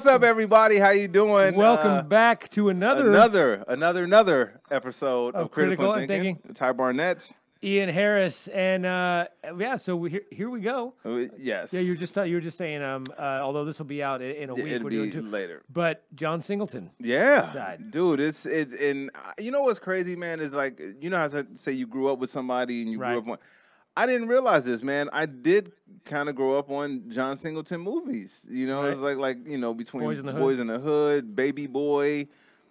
What's up, everybody? How you doing? Welcome back to another episode of Critical Critical Thinking. Ty Barnett. Ian Harris, and yeah, so here we go. Yes. Yeah, you were just saying although this will be out in a week, It'll we're be doing two later. But John Singleton, died. Dude. It's and you know what's crazy, man? Is like how I say you grew up with somebody and you grew up on. I didn't realize this, man. I did kind of grow up on John Singleton movies. It's like between Boys in the Hood, Baby Boy.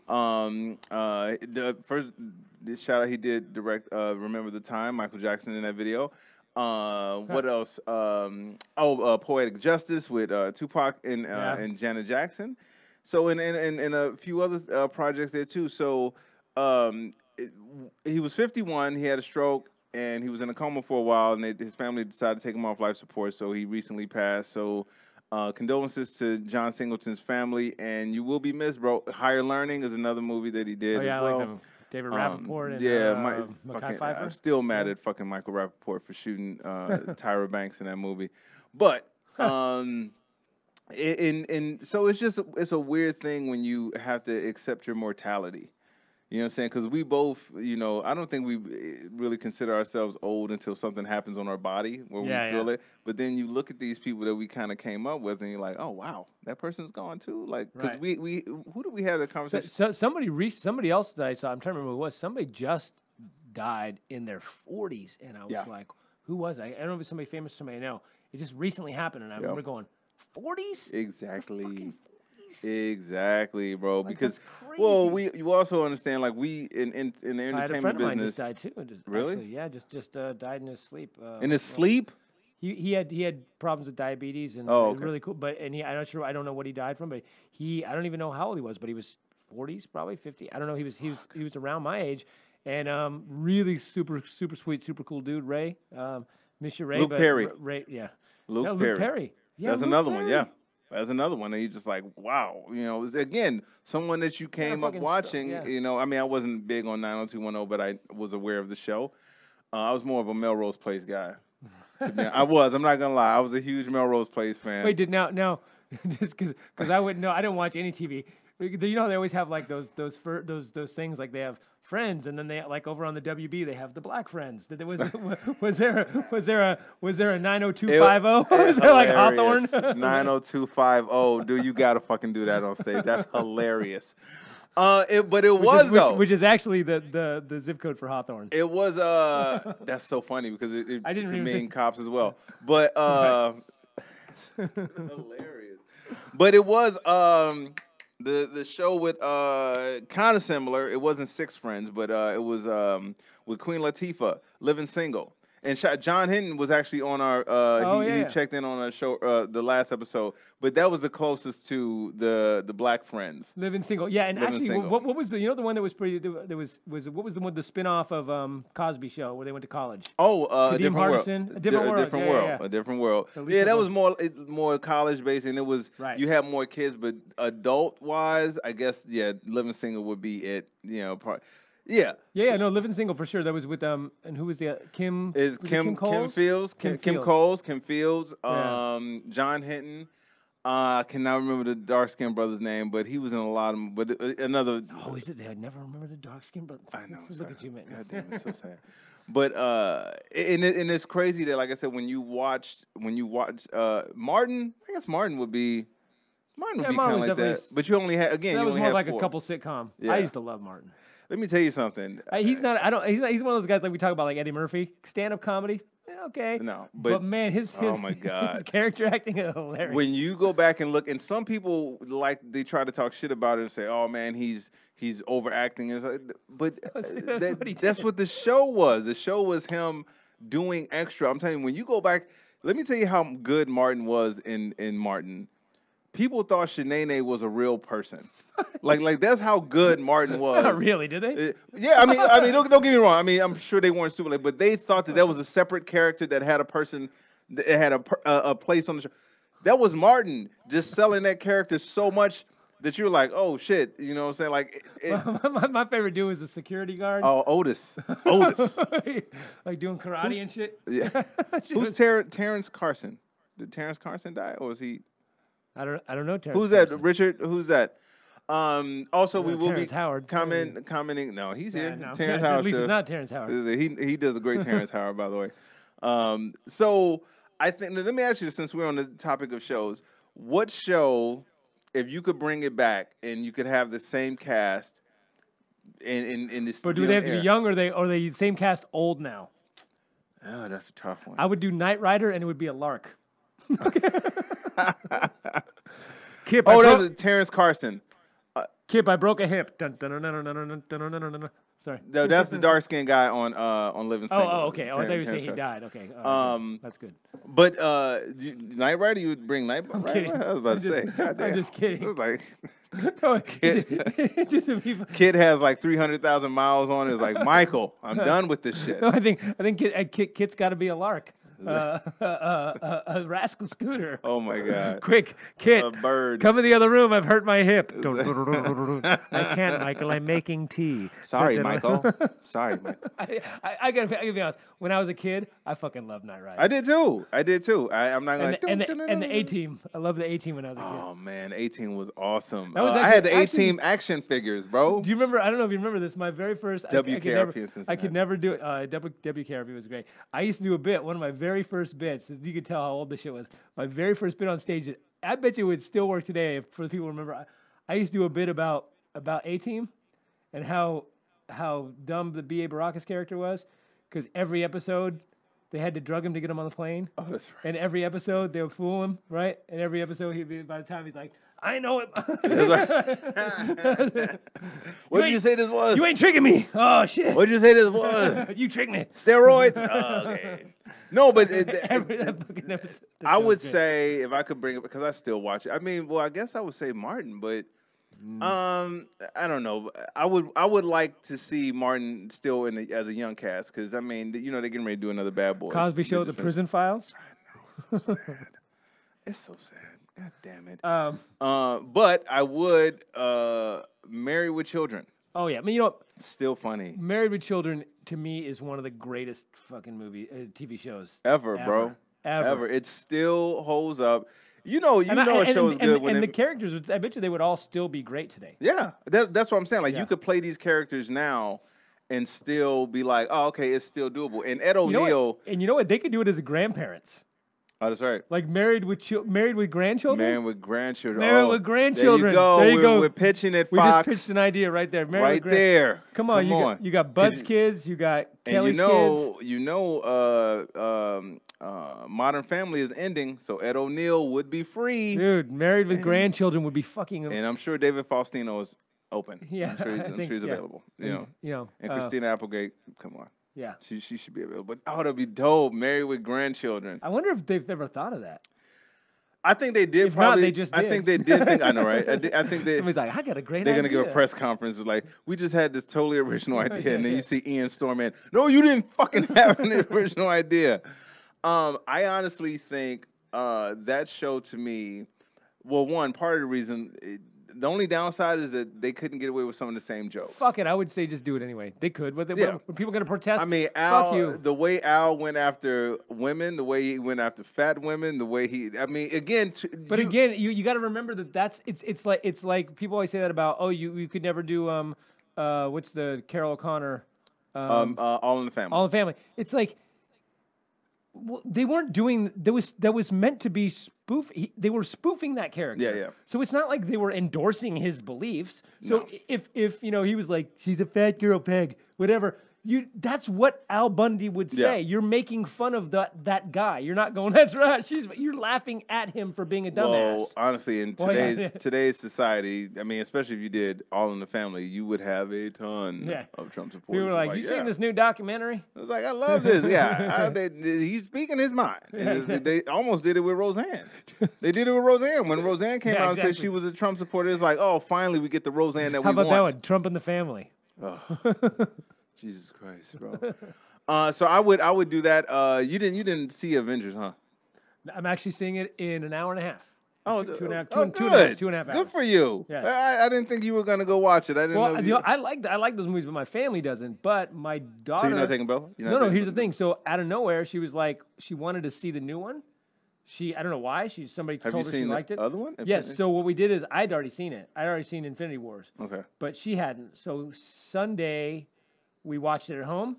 The first shout out he did direct. Remember the Time, Michael Jackson in that video. What else? Poetic Justice with Tupac and Janet Jackson. So and a few other projects there too. So he was 51. He had a stroke. And he was in a coma for a while, and his family decided to take him off life support, so he recently passed. So condolences to John Singleton's family, and you will be missed, bro. Higher Learning is another movie that he did as well. I like them. David Rappaport and Mekhi Phifer. I'm still mad at fucking Michael Rappaport for shooting Tyra Banks in that movie. But so it's a weird thing when you have to accept your mortality. You know what I'm saying? Because we both, I don't think we really consider ourselves old until something happens on our body where we feel it. But then you look at these people that we kind of came up with, and you're like, oh wow, that person's gone too. Like, because we who do we have that conversation? So somebody else that I saw, I'm trying to remember who it was. Somebody just died in their 40s, and I was like, who was I? I don't know if it's somebody famous, somebody I know. It just recently happened, and I remember going, 40s? Exactly. Exactly, bro. Like, because you also understand, like, we in the entertainment I had a friend of mine business. just died too. Really? Actually, yeah, just died in his sleep. In his sleep? He had problems with diabetes and really cool. But I'm not sure. I don't know what he died from, but I don't even know how old he was. But he was 40s, probably 50. I don't know. He was around my age, and really super sweet, super cool dude. Ray, Mr. Ray. Luke Perry. Ray, yeah. Luke Perry. Yeah, that's Luke another Perry. one. Yeah. That's another one. And you're just like, wow. Again, someone that you came up watching. I mean, I wasn't big on 90210, but I was aware of the show. I was more of a Melrose Place guy. I was. I'm not gonna lie. I was a huge Melrose Place fan. Wait, now, just because I wouldn't know. I didn't watch any TV. They always have like those things, like they have Friends, and then they like over on the WB they have the Black Friends. Was there a 90250? Was there like Hawthorne? 90250. Dude, you gotta fucking do that on stage. That's hilarious. Which is actually the zip code for Hawthorne. It was that's so funny because it I didn't could even mean cops as well. But hilarious. But it was the show with kind of similar. It wasn't Six Friends, but it was with Queen Latifah, Living Single. And John Hinton was actually on our. He checked in on our show the last episode, but that was the closest to the Black Friends. Living Single, yeah. And actually, what was the the one that was pretty? There was what was the one, the spinoff of Cosby Show where they went to college? Oh, Different World. A Different World. Yeah, that was more college based, and it was you had more kids, but adult wise, I guess Living Single would be it. No, Living Single for sure. That was with and who was the Kim? Kim Fields, John Hinton. I cannot remember the dark skinned brother's name, but he was in a lot of. But another. Oh, is it? I never remember the dark skinned brother. I know. Look at you, man. God damn, it's so sad. But and it's crazy that, like I said, when you watch Martin, I guess Martin would be kind of like that. But you only had that was more like a couple sitcom. Yeah. I used to love Martin. Let me tell you something. He's not. He's one of those guys like we talk about, like Eddie Murphy, stand-up comedy. Okay. No, but man, his oh my God, his character acting is hilarious. When you go back and look, and some people they try to talk shit about it and say, "Oh man, he's overacting." But that's what the show was. The show was him doing extra. I'm telling you, when you go back, let me tell you how good Martin was in Martin. People thought Shanae was a real person. like that's how good Martin was. Not really, did they? Yeah, I mean, don't get me wrong. I mean, I'm sure they weren't stupid, but they thought that was a separate character that had a person, that had a place on the show. That was Martin just selling that character so much that you're like, oh shit, you know what I'm saying? Like, my favorite dude was the security guard. Oh, Otis, like doing karate and shit. Yeah. Who's Terrence Carson? Did Terrence Carson die, or was he? I don't know Terrence. Who's Carson. that? Richard? Who's that? Also, we will Terrence be Howard. commenting. No, he's here. No. Terrence Howard. At least it's not Terrence Howard. He does a great Terrence Howard, by the way. So I think. Let me ask you, since we're on the topic of shows, what show, if you could bring it back and you could have the same cast in this? But do they have to be young, or are they the same cast old now? Oh, that's a tough one. I would do Knight Rider, and it would be a lark. Kip, that's Terrence Carson. Kip, I broke a hip. Dun, dun, dun, dun, dun, dun, dun, dun, dun, dun. Sorry. No, that's the dark skinned guy on Living Single. Oh, okay. I thought you were saying he died. Okay. That's good. But Knight Rider, you would bring Knight Rider? I'm kidding. I was about to say. I'm just kidding. It was like Kid has like 300,000 miles on it. It's like, Michael, I'm done with this shit. No, I think Kit's got to be a lark. A rascal scooter. Oh my God! Quick, Kit! A bird. Come in the other room. I've hurt my hip. I can't, Michael. I'm making tea. Sorry, Michael. Sorry, Michael. I gotta be honest. When I was a kid, I fucking loved Knight Rider. I did too. I'm not gonna. And the A-Team. I loved the A-Team when I was a kid. Oh man, A-Team was awesome. That was I had the A-Team action figures, bro. Do you remember? I don't know if you remember this. My very first WKRP. I could never do it. WKRP was great. I used to do a bit. One of my very first bits. You could tell how old this shit was. My very first bit on stage. I bet you it would still work today for the people who remember. I used to do a bit about A-Team and how dumb the B.A. Baracus character was, because every episode they had to drug him to get him on the plane. Oh, that's right. And every episode they would fool him, right? And every episode by the time he's like, I know it. What did you say this was? You ain't tricking me. Oh shit. What did you say this was? You tricked me. Steroids. Okay. No, but I would say, if I could bring it, because I still watch it. I mean, well, I guess I would say Martin, but I don't know. I would like to see Martin still as a young cast, because I mean, they're getting ready to do another Bad Boys. Cosby Show, The Prison Files. I know, it's so sad. It's so sad. God damn it. But I would Married with Children. Oh yeah, I mean, still funny. Married with Children to me is one of the greatest fucking TV shows ever, bro. Ever. It still holds up. A show is good and the characters. I bet you they would all still be great today. Yeah, that's what I'm saying. Like you could play these characters now and still be like, oh, okay, it's still doable. And Ed O'Neill. And you know what? They could do it as grandparents. Oh, that's right. Like married with grandchildren. Married with grandchildren. Married with grandchildren. There you go. We're pitching it, Fox. We just pitched an idea right there. Right there. Come on. You got Bud's kids. You got Kelly's kids. Modern Family is ending, so Ed O'Neill would be free. Dude, Married with grandchildren would be fucking. And I'm sure David Faustino is open. Yeah, I'm sure he's available. And Christina Applegate, come on. Yeah, she should be available. But that'd be dope. Married with grandchildren. I wonder if they've ever thought of that. I think they did. If probably. Not, they just did. I think they did think. I know, right? I think they. Somebody's like, I got a great idea. They're gonna give a press conference with like, we just had this totally original idea, and then you see Ian Storm. No, you didn't fucking have an original idea. I honestly think that show to me. Well, one part of the reason. The only downside is that they couldn't get away with some of the same jokes. Fuck it, I would say just do it anyway. They could, but were people going to protest? I mean, fuck you. The way Al went after women, the way he went after fat women, the way he. I mean, again. You got to remember that it's like people always say that about you could never do what's the Carol O'Connor All in the Family. All in the Family. It's like. Well, they weren't doing that was meant to be spoof. They were spoofing that character. Yeah. So it's not like they were endorsing his beliefs. So if he was like, she's a fat girl, Peg, whatever. That's what Al Bundy would say. Yeah. You're making fun of that guy. You're not going, that's right. You're laughing at him for being a dumbass. Well, honestly, in today's society, I mean, especially if you did All in the Family, you would have a ton of Trump supporters. We were like, you seen this new documentary? I was like, I love this. Yeah, he's speaking his mind. They almost did it with Roseanne. They did it with Roseanne. When Roseanne came out and said she was a Trump supporter, it's like, oh, finally we get the Roseanne that we want. How about that one? Trump and the Family. Oh. Jesus Christ, bro. So I would do that. You didn't see Avengers, huh? I'm actually seeing it in an hour and a half. Oh, two and a half hours. Good for you. Yes. I didn't think you were gonna go watch it. I didn't know. I like those movies, but my family doesn't. But my daughter. So you're not taking Bella? No. Here's the thing. So out of nowhere, she was like, she wanted to see the new one. I don't know why. Somebody Have told you her she seen liked the it. other one? Yes. So what we did is I'd already seen it. I'd already seen Infinity Wars. Okay. But she hadn't. So Sunday, we watched it at home.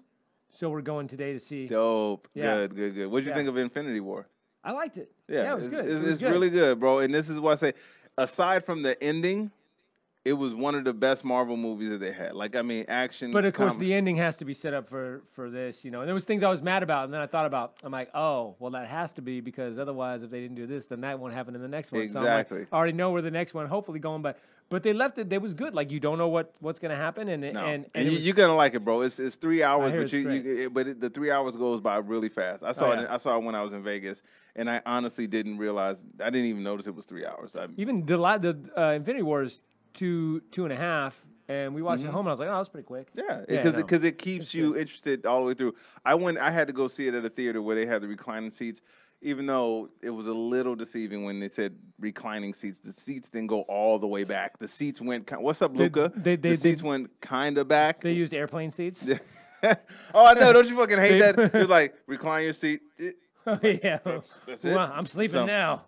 So we're going today to see. Dope. Yeah. Good. What did you think of Infinity War? I liked it. Yeah, it was good. It's really good, bro. And this is what I say. Aside from the ending, it was one of the best Marvel movies that they had. Like, I mean, action. But of course, the ending has to be set up for this, And there was things I was mad about, and then I thought about. I'm like, oh, well, that has to be because otherwise, if they didn't do this, then that won't happen in the next one. Exactly. So I'm like, I already know where the next one hopefully going, but they left it. It was good. Like you don't know what's gonna happen, and you're gonna like it, bro. It's 3 hours, but the 3 hours goes by really fast. I saw it when I was in Vegas, and I honestly didn't realize. I didn't even notice it was 3 hours. Even the Infinity War is 2.5, and we watched it at home, and I was like, oh, that's pretty quick. Yeah, because it keeps you interested all the way through. I had to go see it at a theater where they had the reclining seats, even though it was a little deceiving when they said reclining seats. The seats didn't go all the way back. The seats went. What's up, Luca? The seats went kind of back. They used airplane seats. Oh, I know. Don't you fucking hate that? It was like recline your seat. Oh yeah, that's it. Well, I'm sleeping now.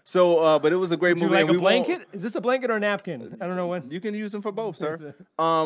So, but it was a great movie. Like a blanket? Is this a blanket or a napkin? I don't know what. You can use them for both, sir.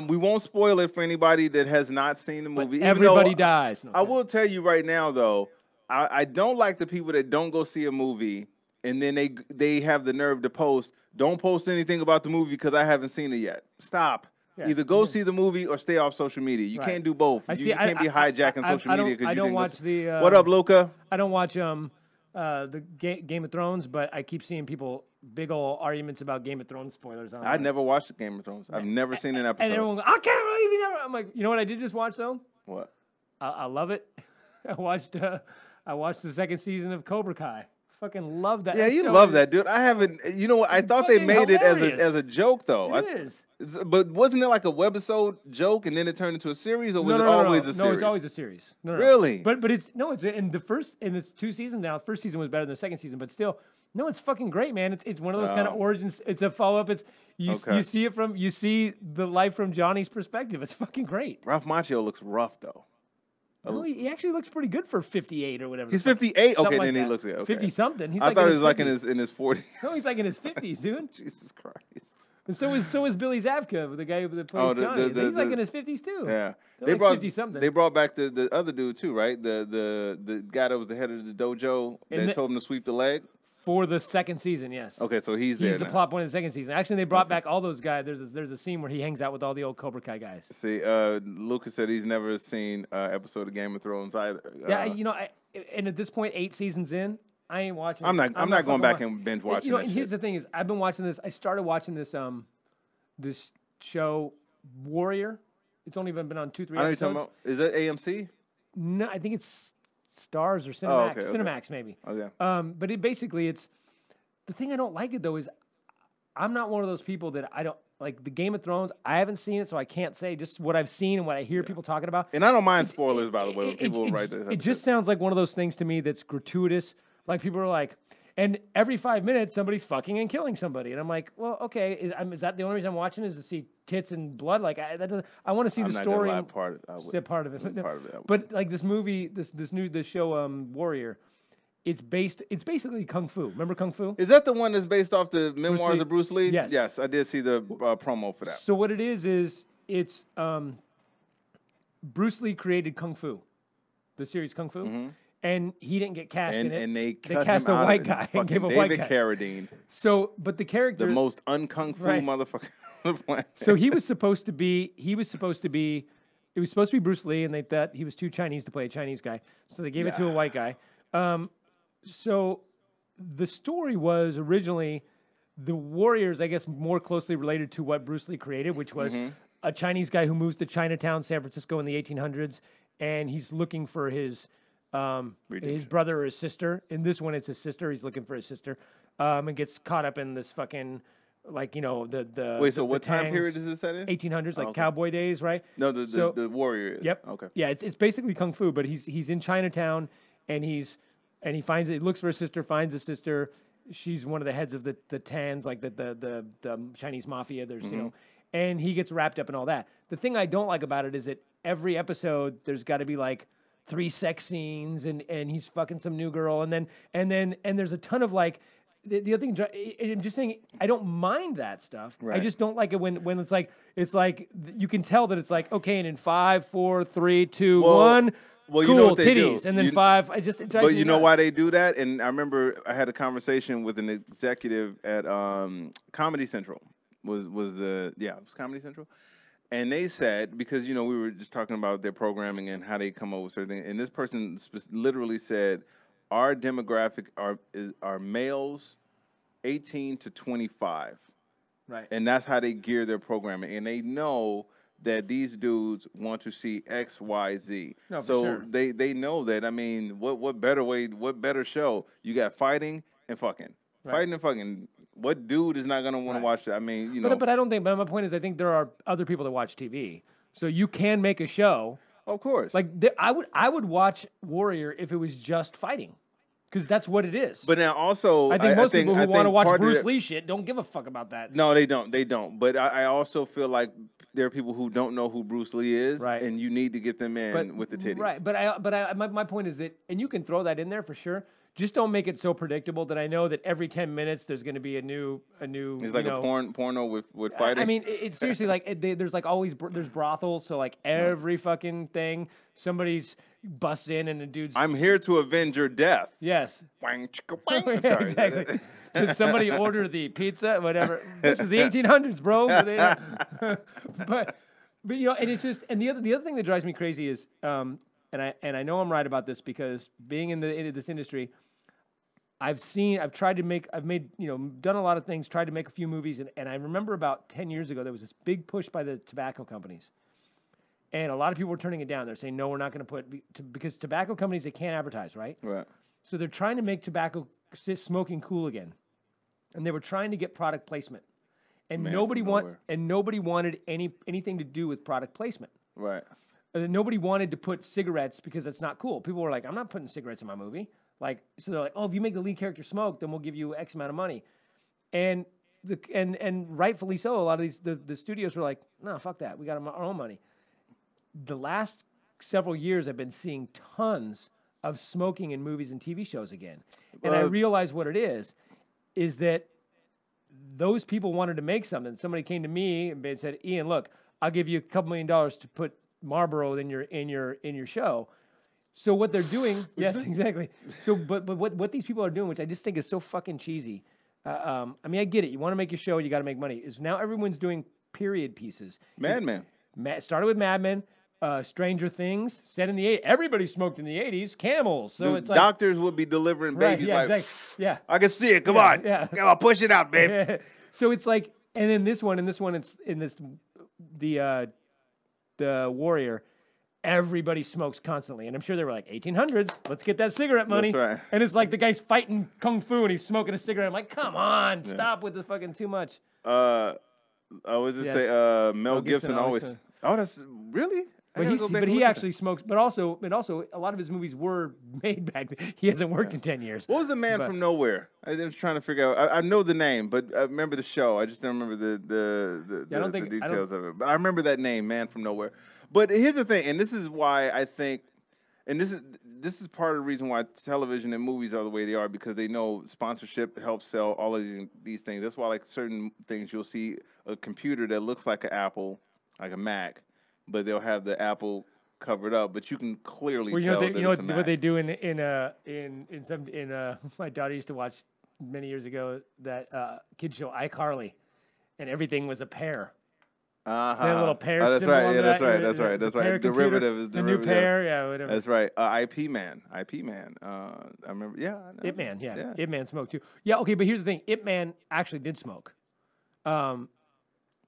We won't spoil it for anybody that has not seen the movie. Everybody dies. I will tell you right now, though, I don't like the people that don't go see a movie and then they have the nerve to post. Don't post anything about the movie because I haven't seen it yet. Stop. Yeah. Either go see the movie or stay off social media. You can't do both. You can't be hijacking social media. I don't watch the. What up, Luca? I don't watch the Game of Thrones, but I keep seeing people big old arguments about Game of Thrones spoilers. I never watched Game of Thrones. I've never seen an episode. And everyone goes, I can't believe you never. I'm like, you know what I did just watch though? What? I love it. I watched the second season of Cobra Kai. Fucking love that. Yeah, you love that, dude. I haven't. You know what? I thought they made it as a joke though. It is. But wasn't it like a webisode joke and then it turned into a series, or was it always a series? No, it's always a series. No. Really? But it's in the first, and it's 2 seasons now. First season was better than the second season, but still, no, it's fucking great, man. It's one of those kind of origins. It's a follow up. You see the life from Johnny's perspective. It's fucking great. Ralph Macchio looks rough though. No, he actually looks pretty good for 58 or whatever. He's 58. Okay, then he looks good. 50 something. I thought he was like in his 40s. No, he's like in his 50s, dude. Jesus Christ. And so is Billy Zabka, the guy that plays Johnny. He's like in his 50s too. Yeah, they brought 50 something. They brought back the other dude too, right? The guy that was the head of the dojo that told him to sweep the leg. For the second season, yes. Okay, so he's there. He's the plot point of the second season. Actually, they brought back all those guys. There's a scene where he hangs out with all the old Cobra Kai guys. See, Lucas said he's never seen an episode of Game of Thrones either. Yeah, and at this point, 8 seasons in, I ain't watching. I'm not going back and binge watching. And here's the thing: is I've been watching this. I started watching this this show Warrior. It's only been on 2-3 episodes. I know you're talking about. Is that AMC? No, I think it's Stars or Cinemax. Oh, okay. Cinemax maybe. Okay. But it's the thing I don't like it though is I'm not one of those people that I don't like the Game of Thrones. I haven't seen it, so I can't say just what I've seen and what I hear people talking about. And I don't mind spoilers, by the way. When people write this, it just sounds like one of those things to me that's gratuitous. Like people are like, and every 5 minutes somebody's fucking and killing somebody, and I'm like, well, okay, is that the only reason I'm watching is to see tits and blood? Like I want to see the story. Part of it. But like this movie, this show, Warrior. It's basically Kung Fu. Remember Kung Fu? Is that the one that's based off the memoirs of Bruce Lee? Yes. Yes, I did see the promo for that. So what it is it's Bruce Lee created Kung Fu, the series Kung Fu, and he didn't get cast in it. And they cast a white guy and gave a white guy. David Carradine. So, but the character, the most un-Kung Fu motherfucker on the planet. So it was supposed to be Bruce Lee, and they thought he was too Chinese to play a Chinese guy, so they gave it to a white guy. So the story was originally the Warriors, I guess, more closely related to what Bruce Lee created, which was a Chinese guy who moves to Chinatown, San Francisco in the 1800s, and he's looking for his brother or his sister. In this one, it's his sister. He's looking for his sister, and gets caught up in this fucking, like, the Wait, so what time period is this set in? 1800s, like cowboy days, right? No, the Warrior is. Yep. Okay. Yeah, it's basically Kung Fu, but he's in Chinatown, and he finds it. He looks for his sister, finds his sister. She's one of the heads of the Tans, like the Chinese mafia. There's and he gets wrapped up in all that. The thing I don't like about it is that every episode there's got to be like 3 sex scenes, and he's fucking some new girl, and there's a ton of like. The other thing, I'm just saying, I don't mind that stuff. Right. I just don't like it when it's like you can tell that it's like, okay, and in 5, 4, 3, 2, 1. Well, cool, you know what they titties, do. and then 5. It drives but me you know nuts. why they do that? And I remember I had a conversation with an executive at Comedy Central. It was Comedy Central, and they said, because we were just talking about their programming and how they come up with certain things, and this person literally said, our demographic are males 18 to 25. Right. And that's how they gear their programming. And they know that these dudes want to see X, Y, Z. No, so for sure. they know that. I mean, what better show? You got fighting and fucking. Right. Fighting and fucking. What dude is not going to want to watch that? I mean, But I don't think, but my point is, I think there are other people that watch TV. So you can make a show. Of course. Like, I would watch Warrior if it was just fighting. Because that's what it is. But now also, I think most people who want to watch Bruce Lee shit don't give a fuck about that. No, they don't. They don't. But I also feel like there are people who don't know who Bruce Lee is, right. And you need to get them in with the titties. Right. But my point is that, and you can throw that in there for sure. Just don't make it so predictable that I know that every 10 minutes there's going to be a new. It's like a porno with fighting. I mean, it's seriously like there's like always there's brothels, so like every fucking thing somebody's busts in and the dude's. I'm here to avenge your death. Yes. Sorry. Exactly. Did somebody order the pizza? Whatever. This is the 1800s, bro. but and it's just, and the other thing that drives me crazy is and I know I'm right about this because being in this industry. I've made, done a lot of things, tried to make a few movies. And I remember about 10 years ago, there was this big push by the tobacco companies. And a lot of people were turning it down. They're saying, no, we're not going to because tobacco companies, they can't advertise, right? Right. So they're trying to make tobacco smoking cool again. And they were trying to get product placement. And nobody wanted anything to do with product placement. Right. And nobody wanted to put cigarettes because that's not cool. People were like, I'm not putting cigarettes in my movie. Like, so they're like, oh, if you make the lead character smoke, then we'll give you X amount of money. And rightfully so, a lot of these the studios were like, no, fuck that. We got our own money. The last several years, I've been seeing tons of smoking in movies and TV shows again. And I realize what it is that those people wanted to make something. Somebody came to me and said, Ian, look, I'll give you $2 million to put Marlboro in your show. So what they're doing, yes, exactly. So, but what these people are doing, which I just think is so fucking cheesy. I mean, I get it. You want to make your show, you got to make money. Is now everyone's doing period pieces. Mad Men. Started with Mad Men. Stranger Things, set in the 80s. Everybody smoked in the 80s. Camels. So it's like doctors would be delivering babies. Yeah, like, exactly. Yeah. I can see it. Come on. Yeah. Come on, push it out, babe. So it's like, and then this one, it's in this the Warrior. Everybody smokes constantly, and I'm sure they were like 1800s. Let's get that cigarette money. That's right. And it's like the guy's fighting kung fu, and he's smoking a cigarette. I'm like, come on, stop with the fucking too much. I was just say Mel Gibson always. Oh, that's really. But he actually smokes. But also, a lot of his movies were made back then. He hasn't worked in 10 years. What was the Man from Nowhere? I was trying to figure out. I know the name, but I remember the show. I just don't remember the details of it. But I remember that name, Man from Nowhere. But here's the thing, and this is why I think, and this is part of the reason why television and movies are the way they are, because they know sponsorship helps sell all of these things. That's why, like, certain things you'll see a computer that looks like an Apple, like a Mac, but they'll have the Apple covered up, but you can clearly tell that it's a Mac. What they do in my daughter used to watch many years ago that kid show iCarly, and everything was a pear. They had a little pear that's symbol right. on Yeah, that. That's right. Derivative is derivative. The new pear, yeah, whatever. That's right. IP Man. I remember. Yeah. Ip Man, yeah. Ip Man smoked too. Yeah, okay, but here's the thing. Ip Man actually did smoke,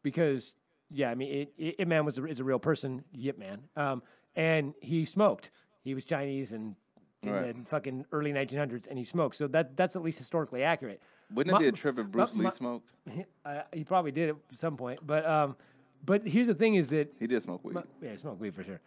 because I mean, Ip Man is a real person. Yip Man, and he smoked. He was Chinese and in the fucking early 1900s, and he smoked. So that's at least historically accurate. Wouldn't it be a trip if Bruce Lee smoked? He probably did at some point, but here's the thing: is that he did smoke weed. He smoked weed for sure.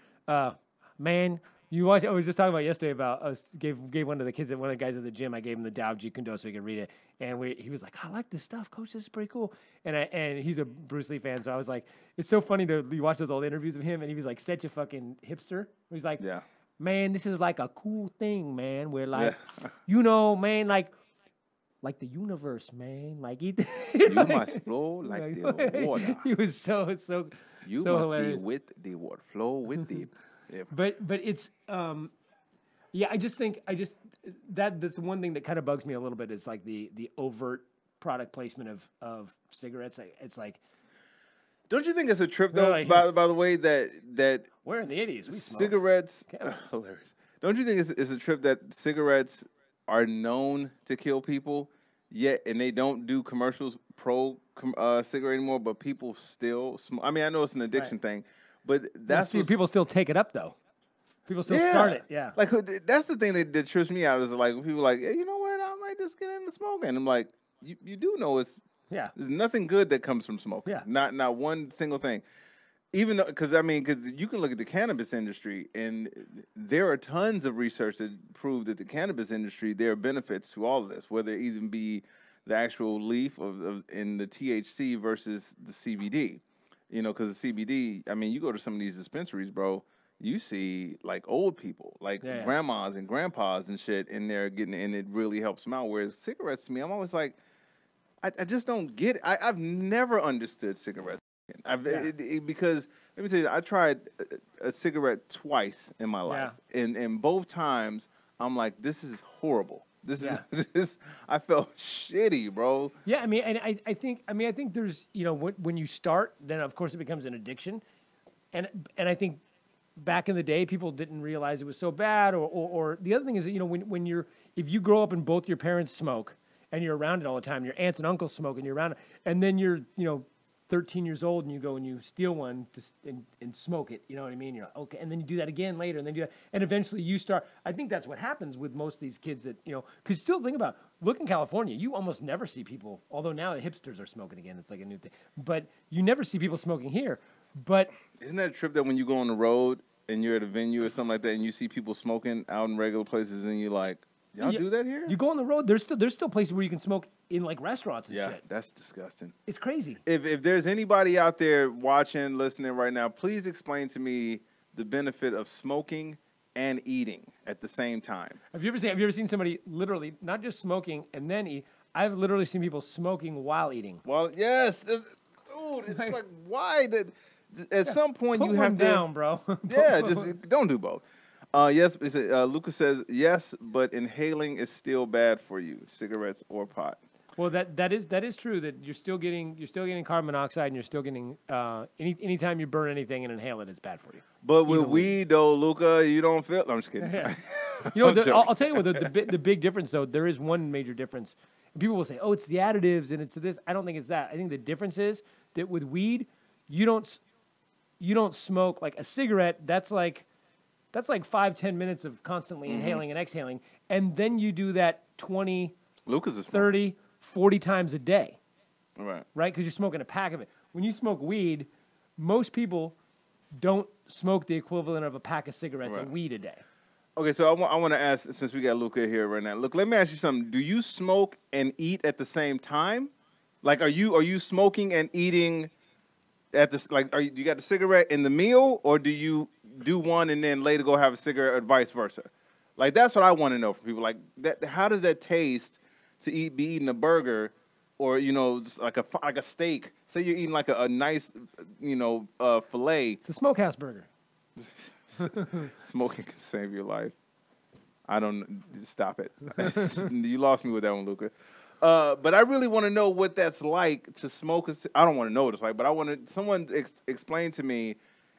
Man, you watch. I was just talking about yesterday about I gave one of the guys at the gym. I gave him the Tao Jeet Kune Do so he could read it, and he was like, "I like this stuff, Coach. This is pretty cool." And he's a Bruce Lee fan, so I was like, "It's so funny to watch those old interviews of him." And he was like, "Such a fucking hipster." He's like, "Yeah, man, this is like a cool thing, man. Where like, Yeah. you know, man, like the universe, man. Like he, You must flow like the water. he was so You so must hilarious. be with the water. Flow with the. Yeah. But it's yeah, that's one thing that kind of bugs me a little bit is like the overt product placement of cigarettes. It's like, Don't you think it's a trip though? Like, by the way that we're in the 80s. We smoked. cigarettes Camels. hilarious. Don't you think it's a trip that cigarettes are known to kill people, yet and they don't do commercials pro cigarette anymore, but people still smoke. I mean, I know it's an addiction thing, but that's what people still take it up though. People still start it. Yeah. Like that's the thing that trips me out is like when people are like, hey, you know what? I might just get into smoking. I'm like, you do know there's nothing good that comes from smoking. Yeah. Not one single thing. Even though, because you can look at the cannabis industry, and there are tons of research that prove that the cannabis industry, there are benefits to all of this, whether it even be the actual leaf in the THC versus the CBD. You know, because the CBD, I mean, you go to some of these dispensaries, bro, you see like old people, like grandmas and grandpas and shit in there getting it, and it really helps them out. Whereas cigarettes, to me, I'm always like, I just don't get it. I've never understood cigarettes. Because let me tell you, I tried a cigarette twice in my life, and both times I'm like, this is horrible. This is I felt shitty, bro. Yeah, I mean, and I think there's, you know, when you start, then of course it becomes an addiction, and I think back in the day people didn't realize it was so bad, or the other thing is that, you know, if you grow up and both your parents smoke and you're around it all the time, your aunts and uncles smoke and you're around it, and then you're, you know, 13 years old and you go and you steal one and smoke it, you know what I mean? You're like, okay, and then you do that again later, and then you do that, and eventually you start. I think that's what happens with most of these kids that, you know, because still think about, look in California, you almost never see people, although now the hipsters are smoking again, it's like a new thing, but you never see people smoking here. But isn't that a trip that when you go on the road and you're at a venue or something like that and you see people smoking out in regular places and you're like, y'all do that here? You go on the road, there's still places where you can smoke in like restaurants and shit. Yeah, that's disgusting. It's crazy. If there's anybody out there watching, listening right now, please explain to me the benefit of smoking and eating at the same time. Have you ever seen somebody literally not just smoking and then eat? I've literally seen people smoking while eating. Well, yes, dude, it's like why that at some point put you one have to down, bro. just don't do both. Yes, Lucas says yes, but inhaling is still bad for you, cigarettes or pot. Well, that is true. That you're still getting carbon monoxide, and you're still getting anytime you burn anything and inhale it, it's bad for you. But with weed, though, Luca, you don't feel. I'm just kidding. Yeah. You know, I'll tell you what the big difference though. There is one major difference. People will say, "Oh, it's the additives and it's this." I don't think it's that. I think the difference is that with weed, you don't smoke like a cigarette. That's like 5-10 minutes of constantly inhaling and exhaling, and then you do that 20, Lucas is 30, 40 times a day. Right. Right? Because you're smoking a pack of it. When you smoke weed, most people don't smoke the equivalent of a pack of cigarettes of weed a day. Okay, so I want to ask, since we got Luca here right now. Look, let me ask you something. Do you smoke and eat at the same time? Like, are you smoking and eating at this? Like, you got the cigarette in the meal, or do you do one and then later go have a cigarette, or vice versa? Like, that's what I want to know from people. Like, that, how does that taste to be eating a burger, or you know, just like a steak? Say you're eating like a nice, you know, fillet. It's a smokehouse burger. Smoking can save your life. I don't stop it. You lost me with that one, Luca. But I really want to know what that's like to smoke. I don't want to know what it's like, but I want someone explain to me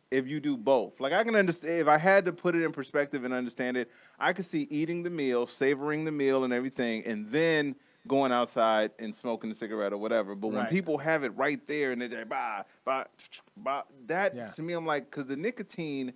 if you do both. Like, I can understand, if I had to put it in perspective and understand it, I could see eating the meal, savoring the meal and everything, and then going outside and smoking a cigarette or whatever. But when people have it right there and they're like, that to me, I'm like, because the nicotine,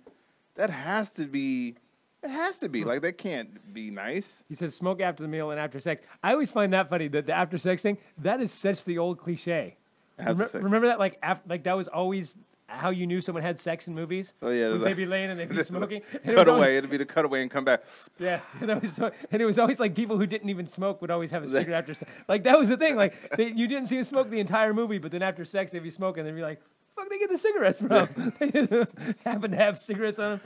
that has to be. It has to be. Like, that can't be nice. He says smoke after the meal and after sex. I always find that funny, that the after sex thing, that is such the old cliche. Remember that? Like that was always how you knew someone had sex in movies? Oh, yeah. They'd be laying and they'd be smoking. Cutaway. It'd be the cutaway and come back. Yeah. And it was always like people who didn't even smoke would always have a cigarette after sex. Like, that was the thing. Like, you didn't see them smoke the entire movie, but then after sex, they'd be smoking. They'd be like, fuck, they get the cigarettes, bro. They just happen to have cigarettes on them.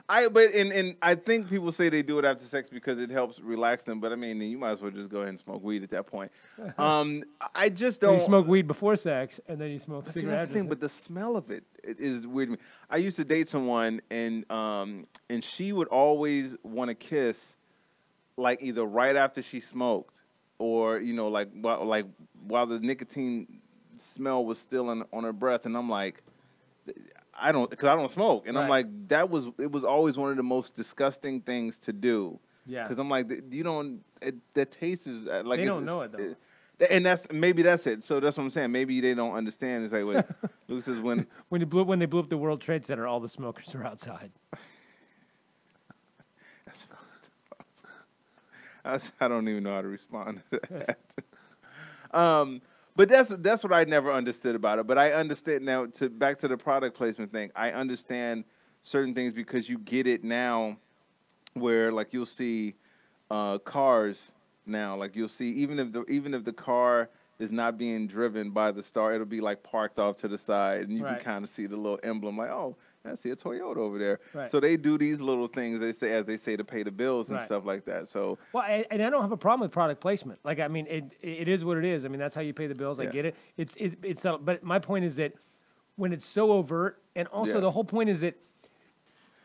I think people say they do it after sex because it helps relax them. But I mean, you might as well just go ahead and smoke weed at that point. I just don't. You smoke weed before sex, and then you smoke cigarettes. That's the thing, but the smell of it is weird to me. I used to date someone, and she would always want to kiss, like either right after she smoked, or like while the nicotine smell was still on her breath, and I'm like. Because I don't smoke, and I'm like, it was always one of the most disgusting things to do. Yeah. Because I'm like, the taste is like they don't know it though. And maybe that's it. So that's what I'm saying. Maybe they don't understand. It's like, wait, Luke says when they blew up the World Trade Center, all the smokers were outside. That's fucked up. I don't even know how to respond to that. But that's what I never understood about it. But I understand now. Back to the product placement thing. I understand certain things because you get it now, where like you'll see cars now. Like you'll see even if the car is not being driven by the star, it'll be like parked off to the side, and you can kind of see the little emblem. Like, oh, I see a Toyota over there. Right. So they do these little things. They say to pay the bills and stuff like that. So and I don't have a problem with product placement. Like I mean, it is what it is. I mean, that's how you pay the bills. I get it. It's but my point is that when it's so overt, and also the whole point is that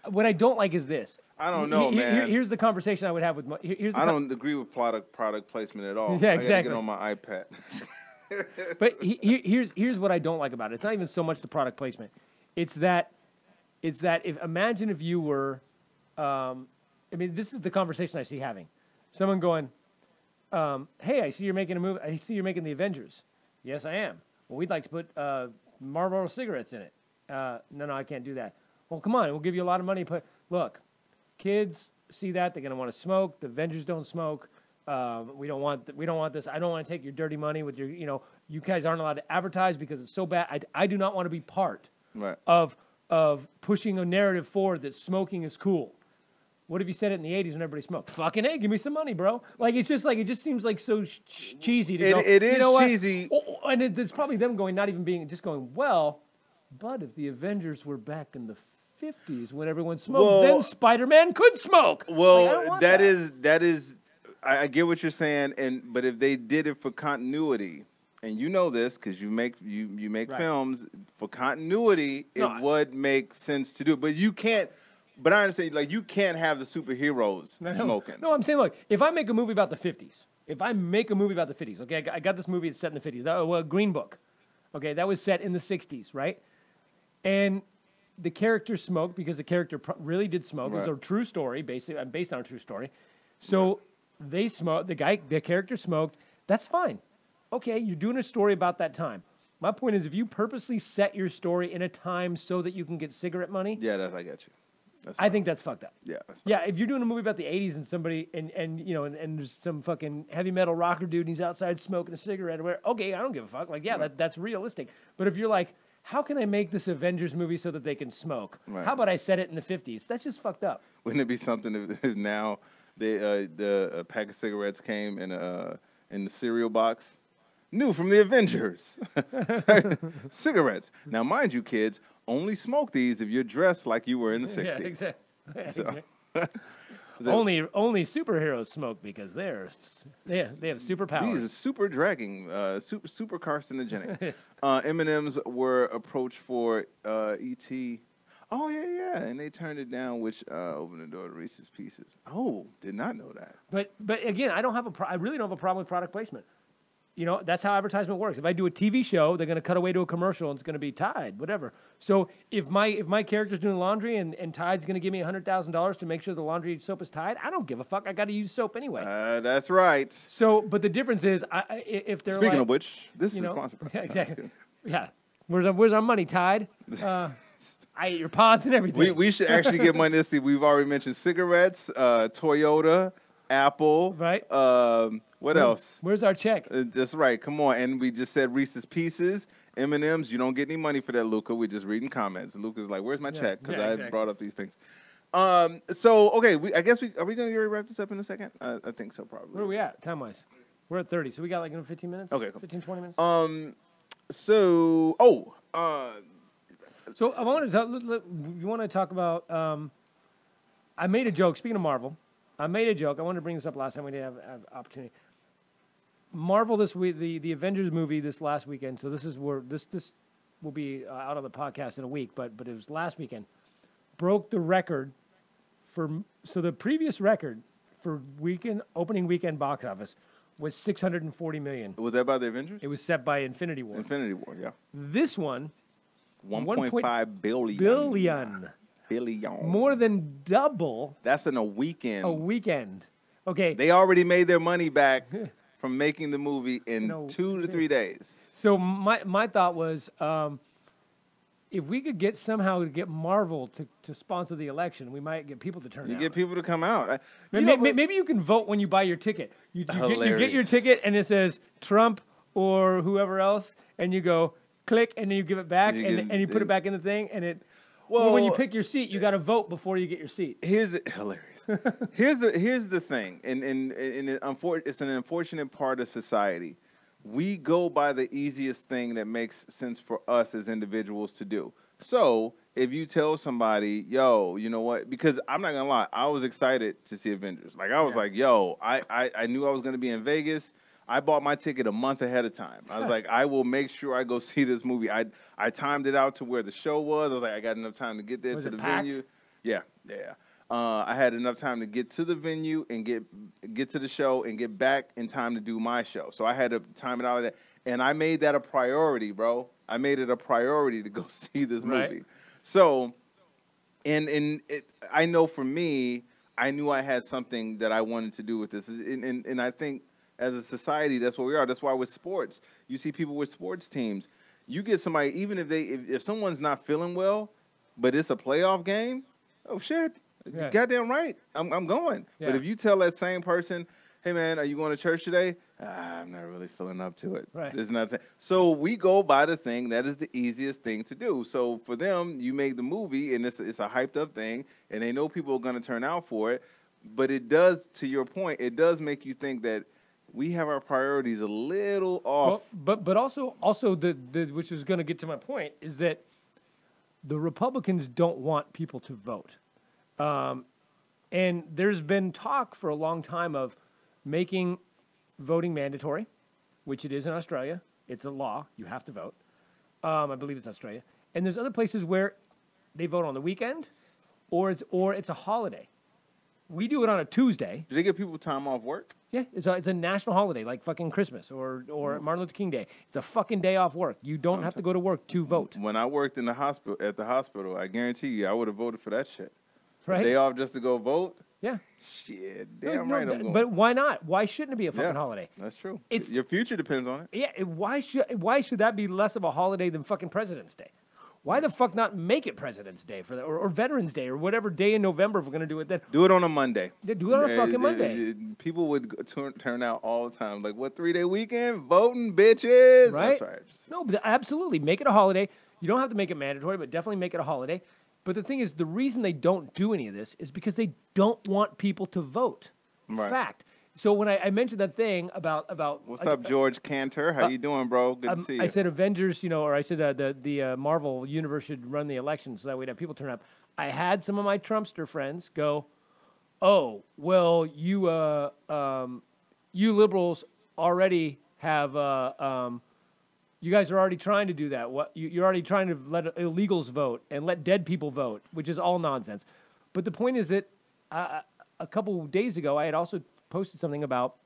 what I don't like is this. I don't know, man. Here's the conversation I would have with I don't agree with product placement at all. Yeah, exactly. I gotta get on my iPad. But here's what I don't like about it. It's not even so much the product placement. It's that imagine if you were, I mean, this is the conversation I see having. Someone going, hey, I see you're making a movie. I see you're making the Avengers. Yes, I am. Well, we'd like to put Marlboro cigarettes in it. No, I can't do that. Well, come on, we'll give you a lot of money. Look, kids see that they're gonna want to smoke. The Avengers don't smoke. We don't want this. I don't want to take your dirty money with your. You guys aren't allowed to advertise because it's so bad. I do not want to be part of pushing a narrative forward that smoking is cool. What if you said it in the 80s when everybody smoked? Fucking A, give me some money, bro. Like, it just seems like so cheesy to go. It is cheesy. And it's probably them going, well, but if the Avengers were back in the 50s when everyone smoked, then Spider-Man could smoke. Well, that is, I get what you're saying, but if they did it for continuity, and you know this because you make films for continuity, it would make sense to do it. But you can't. But I understand, like, you can't have the superheroes smoking. No, I'm saying, look, if I make a movie about the 50s, okay, I got this movie that's set in the 50s, Green Book, okay, that was set in the 60s, right? And the character smoked because the character really did smoke. Right. It was a true story, based on a true story. So they smoked, the character smoked, that's fine. Okay, you're doing a story about that time. My point is, if you purposely set your story in a time so that you can get cigarette money, I get you. I think that's fucked up. Yeah, that's yeah. If you're doing a movie about the '80s and somebody and there's some fucking heavy metal rocker dude and he's outside smoking a cigarette, okay, I don't give a fuck. Like, that's realistic. But if you're like, how can I make this Avengers movie so that they can smoke? Right. How about I set it in the '50s? That's just fucked up. Wouldn't it be something if now the pack of cigarettes came in the cereal box? New from the Avengers. Cigarettes. Now, mind you, kids, only smoke these if you're dressed like you were in the 60s. Yeah, exactly. So, only superheroes smoke because they have superpowers. These are super dragging, super carcinogenic. M&Ms were approached for E.T. Oh, yeah. And they turned it down, which opened the door to Reese's Pieces. Oh, did not know that. But again, I really don't have a problem with product placement. That's how advertisement works. If I do a TV show, they're going to cut away to a commercial, and it's going to be Tide, whatever. So if my character's doing laundry and Tide's going to give me $100,000 to make sure the laundry soap is Tide, I don't give a fuck. I got to use soap anyway. That's right. So, but the difference is, if they're speaking of which, this is sponsored. Yeah, exactly. Yeah. Where's our money, Tide? I ate your pods and everything. We should actually get money. Let's see. We've already mentioned cigarettes, Toyota, Apple. Right. What else? Where's our check? That's right. Come on. And we just said Reese's Pieces, M&M's. You don't get any money for that, Luca. We're just reading comments. Luca's like, where's my check? Because I brought up these things. So, okay. I guess are we going to wrap this up in a second? I think so, probably. Where are we at, time-wise? We're at 30, so we got like 15 minutes? Okay, cool. 15, 20 minutes? So I wanted to you want to talk about I made a joke. Speaking of Marvel, I made a joke. I wanted to bring this up last time we didn't have opportunity. Marvel this week, the Avengers movie this last weekend. So this is where this will be out on the podcast in a week, but it was last weekend. Broke the record so the previous record for opening weekend box office was $640 million. Was that by the Avengers? It was set by Infinity War. Infinity War, yeah. This one, 1.5 billion. Billion. More than double. That's in a weekend. A weekend. Okay. They already made their money back from making the movie in 2 to 3 days. So my thought was, if we could somehow get Marvel to sponsor the election, we might get people to turn out. You get people to come out. Maybe you can vote when you buy your ticket. You get your ticket and it says Trump or whoever else, and you go click and then you give it back and you put it back in the thing and it. Well, when you pick your seat, you got to vote before you get your seat. Here's hilarious. here's the thing, and it's an unfortunate part of society. We go by the easiest thing that makes sense for us as individuals to do. So if you tell somebody, yo, you know what? Because I'm not gonna lie, I was excited to see Avengers. Like I was like, yo, I knew I was gonna be in Vegas. I bought my ticket a month ahead of time. I was like, I will make sure I go see this movie. I timed it out to where the show was. I was like, I got enough time to get there to the venue. Yeah. I had enough time to get to the venue and get to the show and get back in time to do my show. So I had to time it out like that. And I made that a priority, bro. I made it a priority to go see this movie. Right. So, I know for me, I knew I had something that I wanted to do with this. And I think, as a society, that's what we are. That's why with sports, you see people with sports teams. You get somebody, even if someone's not feeling well, but it's a playoff game, oh shit, goddamn right, I'm going. Yeah. But if you tell that same person, hey man, are you going to church today? I'm not really feeling up to it. Right. It's not. So we go by the thing that is the easiest thing to do. So for them, you make the movie, and it's a hyped up thing, and they know people are going to turn out for it. But it does, to your point, it does make you think that we have our priorities a little off. Well, but also the which is going to get to my point, is that the Republicans don't want people to vote. And there's been talk for a long time of making voting mandatory, which it is in Australia. It's a law. You have to vote. I believe it's Australia. And there's other places where they vote on the weekend or it's a holiday. We do it on a Tuesday. Do they give people time off work? Yeah, it's a national holiday like fucking Christmas or Martin Luther King Day. It's a fucking day off work. You don't have to go to work to vote. When I worked in the hospital, I guarantee you I would have voted for that shit. Right? A day off just to go vote? Yeah. Shit, damn right I'm going. But why not? Why shouldn't it be a fucking holiday? That's true. Your future depends on it. Yeah, why should that be less of a holiday than fucking President's Day? Why the fuck not make it President's Day for that, or Veterans Day, or whatever day in November if we're going to do it then? Do it on a Monday. Yeah, do it on a fucking Monday. People would turn out all the time. Like, what, 3-day weekend? Voting, bitches? Right? No, but absolutely. Make it a holiday. You don't have to make it mandatory, but definitely make it a holiday. But the thing is, the reason they don't do any of this is because they don't want people to vote. Right. Fact. So when I mentioned that thing about what's up, George Cantor? How you doing, bro? Good to see you. I said Avengers, or I said the Marvel universe should run the election so that we'd have people turn up. I had some of my Trumpster friends go, "Oh, well, you liberals already have you guys are already trying to do that. You're already trying to let illegals vote and let dead people vote, which is all nonsense." But the point is that a couple of days ago, I had also posted something about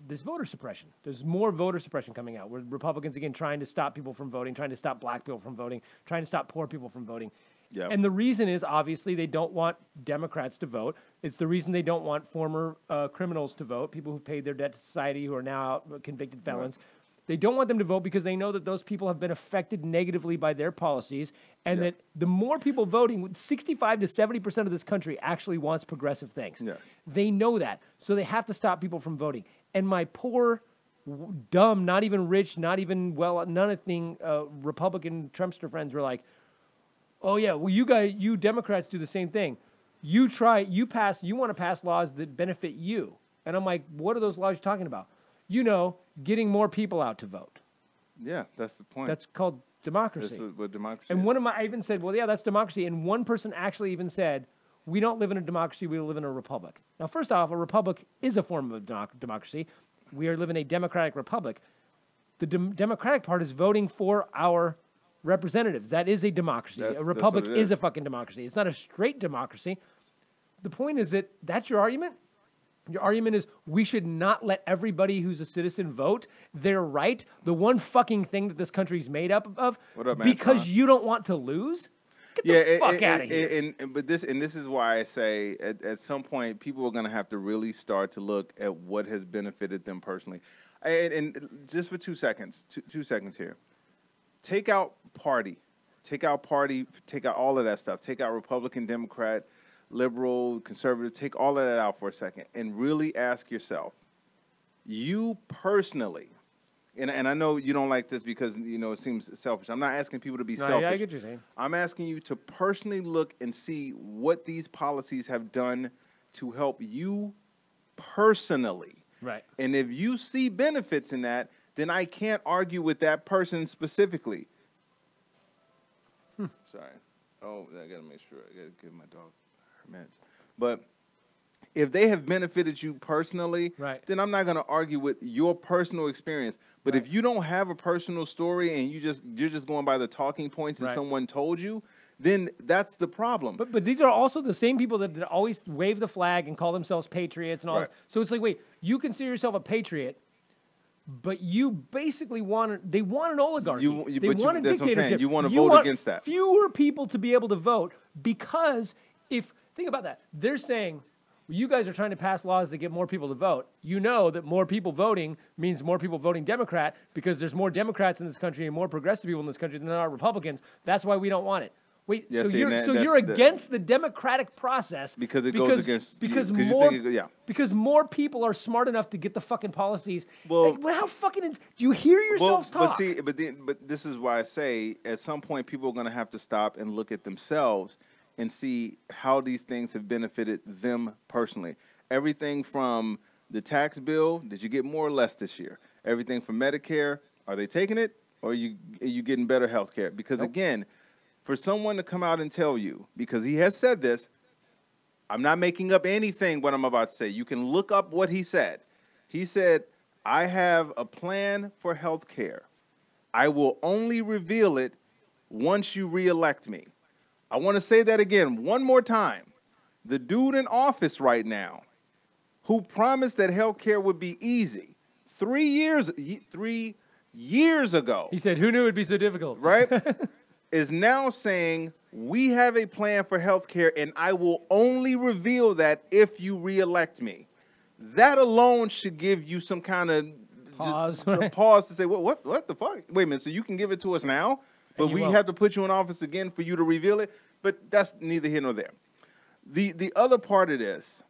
this voter suppression. There's more voter suppression coming out, where Republicans, again, trying to stop people from voting, trying to stop black people from voting, trying to stop poor people from voting. Yep. And the reason is, obviously, they don't want Democrats to vote. It's the reason they don't want former criminals to vote, people who've paid their debt to society, who are now convicted felons. Right. They don't want them to vote because they know that those people have been affected negatively by their policies, and that the more people voting, 65 to 70% of this country actually wants progressive things. Yes. They know that, so they have to stop people from voting. And my poor, dumb, not even rich, not even nothing Republican Trumpster friends were like, "Oh yeah, well you Democrats do the same thing. You want to pass laws that benefit you." And I'm like, "What are those laws you're talking about?" Getting more people out to vote. Yeah, that's the point. That's called democracy. That's what democracy and is. I even said, well, yeah, that's democracy. And one person actually even said, we don't live in a democracy, we live in a republic. Now, first off, a republic is a form of democracy. We are living in a democratic republic. The democratic part is voting for our representatives. That is a democracy. A republic is a fucking democracy. It's not a straight democracy. The point is that that's your argument. Your argument is we should not let everybody who's a citizen vote. They're right. The one fucking thing that this country's made up of, what up, man, because you don't want to lose. Get the fuck out of here. But this is why I say at some point people are going to have to really start to look at what has benefited them personally. And just for 2 seconds, two seconds here. Take out party, take out all of that stuff. Take out Republican, Democrat, liberal, conservative. Take all of that out for a second and really ask yourself, you personally, and I know you don't like this because, you know, it seems selfish. I'm not asking people to be selfish. Yeah, I get what you're saying. I'm asking you to personally look and see what these policies have done to help you personally. Right. And if you see benefits in that, then I can't argue with that person specifically. Sorry. Oh, I got to make sure. I got to give my dog her meds. But if they have benefited you personally, right, then I'm not going to argue with your personal experience. But right, if you don't have a personal story and you're just going by the talking points that someone told you, then that's the problem. But these are also the same people that always wave the flag and call themselves patriots and all that. So it's like, wait, you consider yourself a patriot, but you basically want an oligarchy. They want a dictatorship. You want to vote against that. Fewer people to be able to vote because think about that. They're saying, you guys are trying to pass laws to get more people to vote. You know that more people voting means more people voting Democrat because there's more Democrats in this country and more progressive people in this country than there are Republicans. That's why we don't want it. Wait, yeah, you're against the democratic process because it goes against because more people are smart enough to get the fucking policies. Well, how fucking do you hear yourselves talk? But this is why I say at some point people are going to have to stop and look at themselves and see how these things have benefited them personally. Everything from the tax bill, did you get more or less this year? Everything from Medicare, are they taking it or are you getting better health care? Because again, for someone to come out and tell you, because he has said this, I'm not making up anything what I'm about to say. You can look up what he said. He said, I have a plan for health care. I will only reveal it once you reelect me. I want to say that again one more time. The dude in office right now who promised that health care would be easy 3 years ago. He said, who knew it would be so difficult? Right? Is now saying, we have a plan for health care, and I will only reveal that if you reelect me. That alone should give you some kind of pause to say, what the fuck? Wait a minute, so you can give it to us now, but we have to put you in office again for you to reveal it? But that's neither here nor there. The other part of this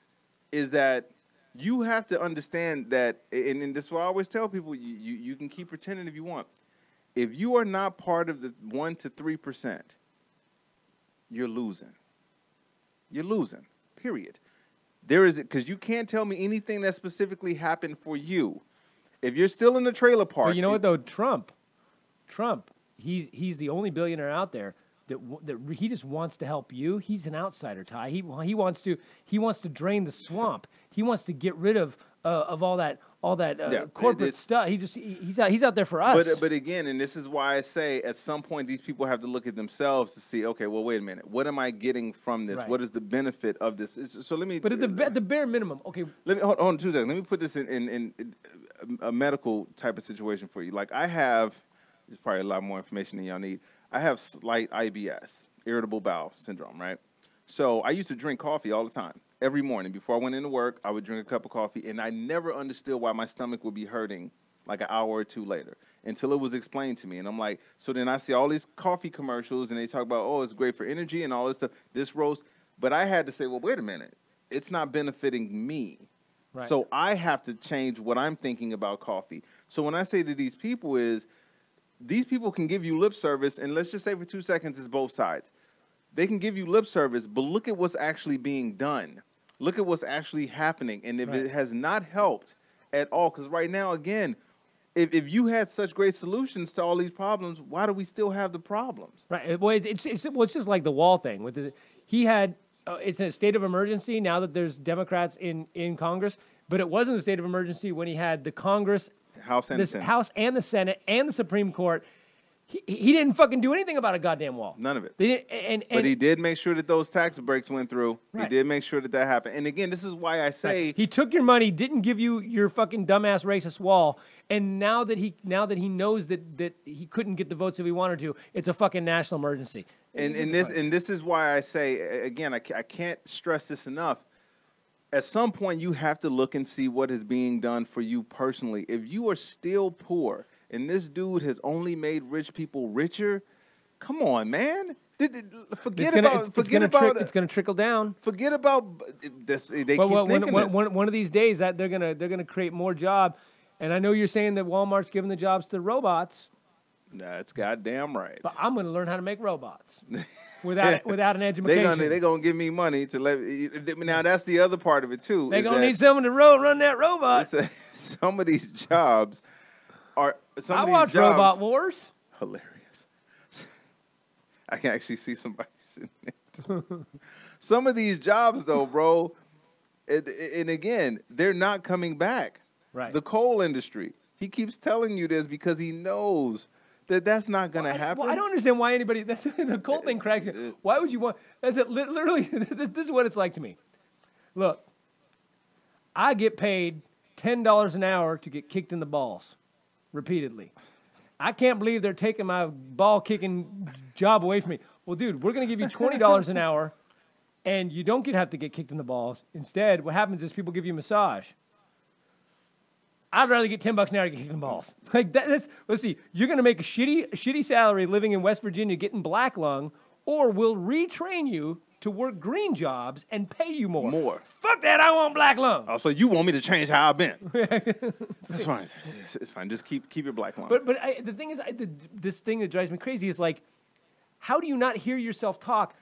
is that you have to understand that, and this is what I always tell people, you can keep pretending if you want. If you are not part of the 1 to 3%, you're losing. You're losing, period. Because you can't tell me anything that specifically happened for you. If you're still in the trailer park. But you know what, though? Trump, he's the only billionaire out there that he just wants to help you. He's an outsider, Ty. He wants to drain the swamp. He wants to get rid of all that corporate stuff. He's out there for us. But again, and this is why I say at some point these people have to look at themselves to see, okay, well, wait a minute, what am I getting from this? Right. What is the benefit of this? So let me. But at the bare minimum, okay. Let me hold on 2 seconds. Let me put this in a medical type of situation for you. Like I have, there's probably a lot more information than y'all need. I have slight IBS, irritable bowel syndrome, right? So I used to drink coffee all the time. Every morning before I went into work, I would drink a cup of coffee, and I never understood why my stomach would be hurting like an hour or two later until it was explained to me. And I'm like, so then I see all these coffee commercials, and they talk about, oh, it's great for energy and all this stuff, this roast. But I had to say, well, wait a minute. It's not benefiting me. Right. So I have to change what I'm thinking about coffee. So when I say to these people is, these people can give you lip service, and let's just say for 2 seconds it's both sides. They can give you lip service, but look at what's actually being done. Look at what's actually happening. And if it has not helped at all, because right now, again, if you had such great solutions to all these problems, why do we still have the problems? Right. Well, it's just like the wall thing. He had it's a state of emergency now that there's Democrats in Congress, but it wasn't a state of emergency when he had the Congress, House and the Senate. House and the Senate and the Supreme Court. He didn't fucking do anything about a goddamn wall. None of it. They didn't, but he did make sure that those tax breaks went through. Right. He did make sure that happened. And again, this is why I say he took your money, didn't give you your fucking dumbass racist wall, and now that he knows that he couldn't get the votes that he wanted to, it's a fucking national emergency. And this is why I say again, I can't stress this enough. At some point, you have to look and see what is being done for you personally. If you are still poor, and this dude has only made rich people richer, come on, man. Forget about it's gonna trickle down. Forget about this. They keep thinking this. One of these days that they're gonna create more job, and I know you're saying that Walmart's giving the jobs to robots. That's goddamn right. But I'm gonna learn how to make robots without an education. They're gonna give me money to let. Now that's the other part of it too. They're gonna need someone to run that robot. Some of these jobs. I watch Robot Wars. Hilarious. I can actually see somebody sitting there. Some of these jobs, though, bro, and again, they're not coming back. Right. The coal industry. He keeps telling you this because he knows that that's not going to happen. Well, I don't understand why anybody. The coal thing cracks me. Why would you want? Literally, this is what it's like to me. Look, I get paid $10 an hour to get kicked in the balls. Repeatedly. I can't believe they're taking my ball-kicking job away from me. Well, dude, we're going to give you $20 an hour, and you don't have to get kicked in the balls. Instead, what happens is people give you a massage. I'd rather get $10 an hour to get kicked in the balls. Like that's let's see. You're going to make a shitty salary living in West Virginia getting black lung, or we'll retrain you to work green jobs and pay you more. Fuck that, I want black lung. Oh, so you want me to change how I've been. That's fine. It's fine. Just keep your black lung. But the thing is, this thing that drives me crazy is like, how do you not hear yourself talk?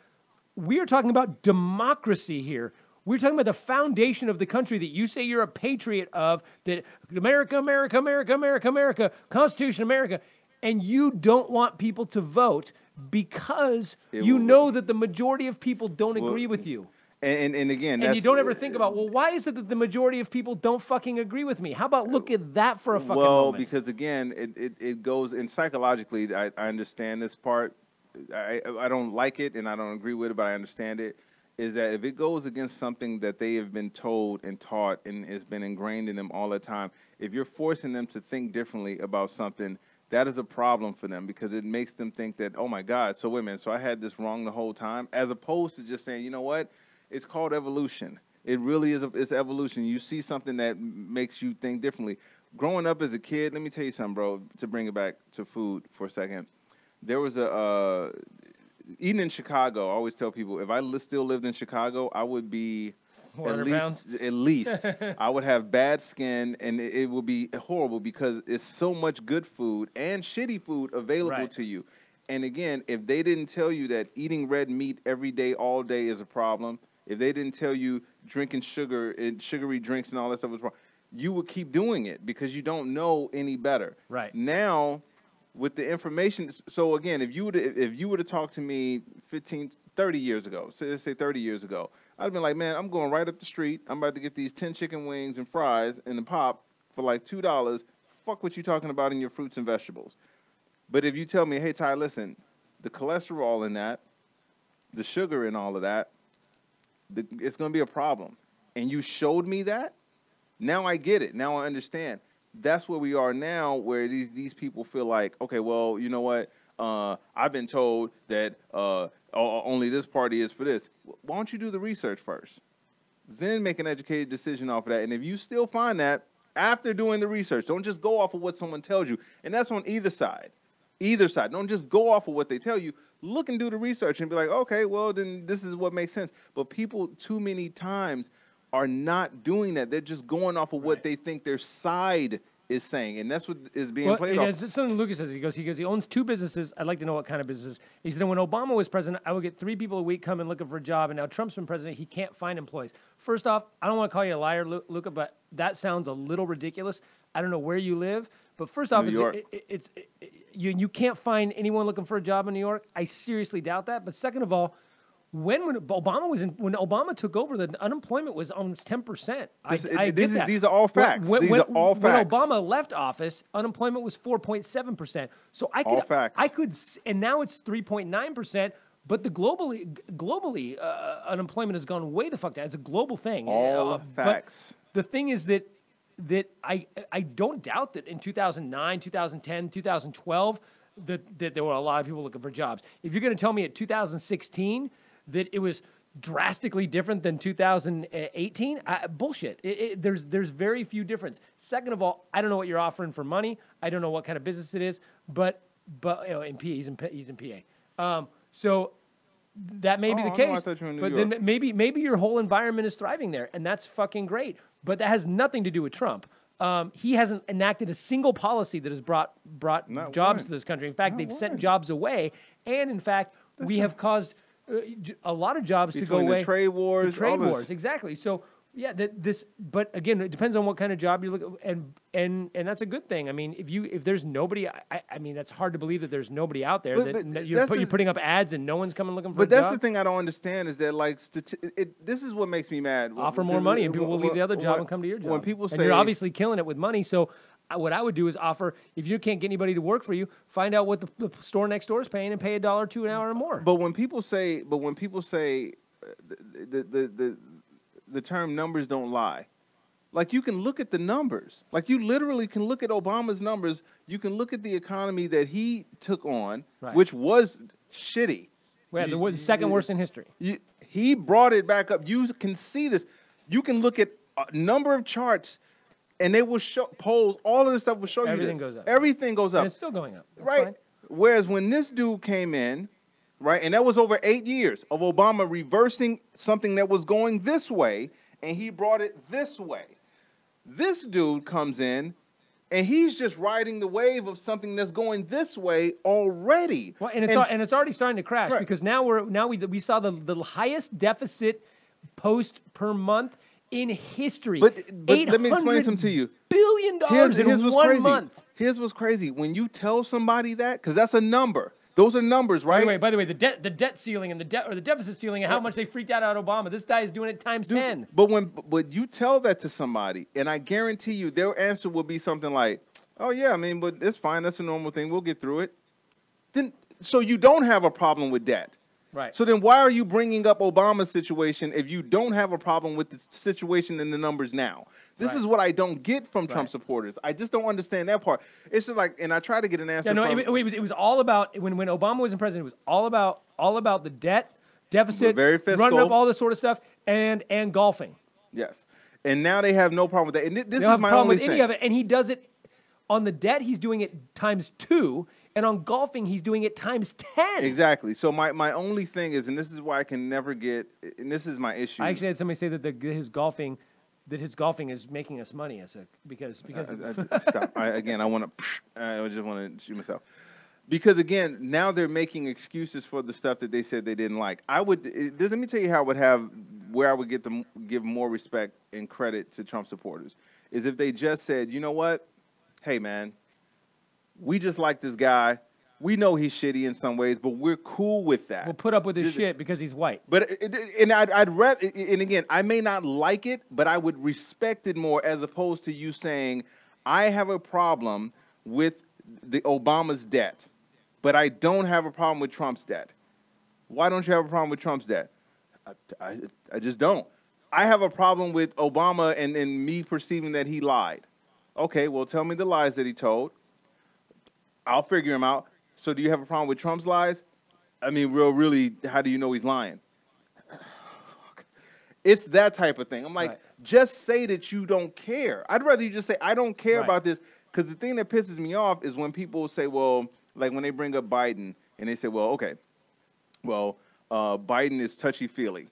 We are talking about democracy here. We're talking about the foundation of the country that you say you're a patriot of, that America, America, America, America, America, Constitution, America, and you don't want people to vote because you know that the majority of people don't agree with you. And again, and you don't ever think about, well, why is it that the majority of people don't fucking agree with me? How about look at that for a fucking moment? Well, because again, it goes, and psychologically, I understand this part. I don't like it, and I don't agree with it, but I understand it. Is that if it goes against something that they have been told and taught and has been ingrained in them all the time, if you're forcing them to think differently about something, that is a problem for them because it makes them think that, oh, my God, so wait a minute, so I had this wrong the whole time, as opposed to just saying, you know what, it's called evolution. It really is, it's evolution. You see something that makes you think differently. Growing up as a kid, let me tell you something, bro, to bring it back to food for a second. There was eating in Chicago, I always tell people, if I still lived in Chicago, I would be at least I would have bad skin, and it would be horrible because it's so much good food and shitty food available to you. And again, if they didn't tell you that eating red meat every day, all day is a problem, if they didn't tell you drinking sugar and sugary drinks and all that stuff was wrong, you would keep doing it because you don't know any better. Right. Now, with the information, so again, if you were to talk to me 30 years ago, let's say 30 years ago, I'd have been like, man, I'm going right up the street. I'm about to get these 10 chicken wings and fries and a pop for like $2. Fuck what you talking about in your fruits and vegetables. But if you tell me, hey, Ty, listen, the cholesterol in that, the sugar in all of that, it's going to be a problem. And you showed me that, now I get it. Now I understand. That's where we are now, where these people feel like, okay, well, you know what? I've been told that only this party is for this. Why don't you do the research first? Then make an educated decision off of that. And if you still find that after doing the research, don't just go off of what someone tells you. And that's on either side. Either side. Don't just go off of what they tell you. Look and do the research and be like, okay, well, then this is what makes sense. But people too many times are not doing that. They're just going off of what they think their side is saying, and that's what is being played off. It's something Lucas says. He goes, he owns 2 businesses. I'd like to know what kind of businesses. He said, when Obama was president, I would get 3 people a week coming looking for a job, and now Trump's been president, he can't find employees. First off, I don't want to call you a liar, Luca, but that sounds a little ridiculous. I don't know where you live, but first off, you can't find anyone looking for a job in New York. I seriously doubt that. But second of all, when Obama took over, the unemployment was almost 10%. These are all facts. These are all facts. When Obama left office, unemployment was 4.7%. So I could, and now it's 3.9%. But globally, unemployment has gone way the fuck down. It's a global thing. All facts. But the thing is that I don't doubt that in 2009, 2010, 2012, that there were a lot of people looking for jobs. If you're going to tell me at 2016 that it was drastically different than 2018, bullshit. There's very few difference. Second of all, I don't know what you're offering for money. I don't know what kind of business it is. But in PA, he's in PA. So that may be the case. But then maybe your whole environment is thriving there, and that's fucking great. But that has nothing to do with Trump. He hasn't enacted a single policy that has brought jobs to this country. In fact, they've sent jobs away, and in fact, we have caused a lot of jobs to go away. Between the trade wars, the trade wars, exactly. So yeah, but again, it depends on what kind of job you look at, and that's a good thing. I mean, if there's nobody, I mean, that's hard to believe that there's nobody out there that you're putting up ads and no one's coming looking for a job. But that's the thing I don't understand is that like this is what makes me mad. Offer more money and people will leave the other job and come to your job. When people say, and you're obviously killing it with money, so what I would do is offer, if you can't get anybody to work for you, find out what the store next door is paying and pay $1 or $2 an hour or more. But when people say the term numbers don't lie. Like, you can look at the numbers. Like, you literally can look at Obama's numbers. You can look at the economy that he took on, which was shitty. Yeah, the second worst in history. He brought it back up. You can see this. You can look at a number of charts, and they will show polls. All of this stuff will show you Everything goes up. Everything goes up. And it's still going up. That's right. Fine. Whereas when this dude came in, right, and that was over 8 years of Obama reversing something that was going this way, and he brought it this way. This dude comes in, and he's just riding the wave of something that's going this way already. Well, and it's already starting to crash because now we saw the highest deficit post per month in history. But let me explain something to you. $1 billion in 1 month. Here's what's crazy. When you tell somebody that, because that's a number. Those are numbers, right? By the way, the debt ceiling and the deficit ceiling and how much they freaked out at Obama. This guy is doing it times 10. But you tell that to somebody, and I guarantee you their answer will be something like, "Oh yeah, I mean, but it's fine. That's a normal thing. We'll get through it." So you don't have a problem with debt. Right. So then why are you bringing up Obama's situation if you don't have a problem with the situation and the numbers now? This is what I don't get from Trump supporters. I just don't understand that part. It's just like, and I try to get an answer. It was all about when Obama was in president. It was all about the debt, deficit, very fiscal, running up all this sort of stuff, and golfing. Yes, and now they have no problem with that. And this is my only thing. Any of it, and he does it on the debt. He's doing it times 2. And on golfing, he's doing it times 10. Exactly. So my only thing is, and this is why I can never get, and this is my issue. I actually had somebody say that his golfing is making us money because stop. I just want to shoot myself. Because again, now they're making excuses for the stuff that they said they didn't like. Let me tell you how where I would give more respect and credit to Trump supporters is if they just said, you know what, hey man, we just like this guy. We know he's shitty in some ways, but we're cool with that. We'll put up with his shit because he's white. But I'd rather, and again, I may not like it, but I would respect it more as opposed to you saying, I have a problem with the Obama's debt, but I don't have a problem with Trump's debt. Why don't you have a problem with Trump's debt? I just don't. I have a problem with Obama and me perceiving that he lied. Okay, well, tell me the lies that he told. I'll figure him out. So do you have a problem with Trump's lies? I mean, really, how do you know he's lying? It's that type of thing. I'm like, just say that you don't care. I'd rather you just say, I don't care about this. Because the thing that pisses me off is when people say, well, like when they bring up Biden and they say, well, okay, well, Biden is touchy-feely.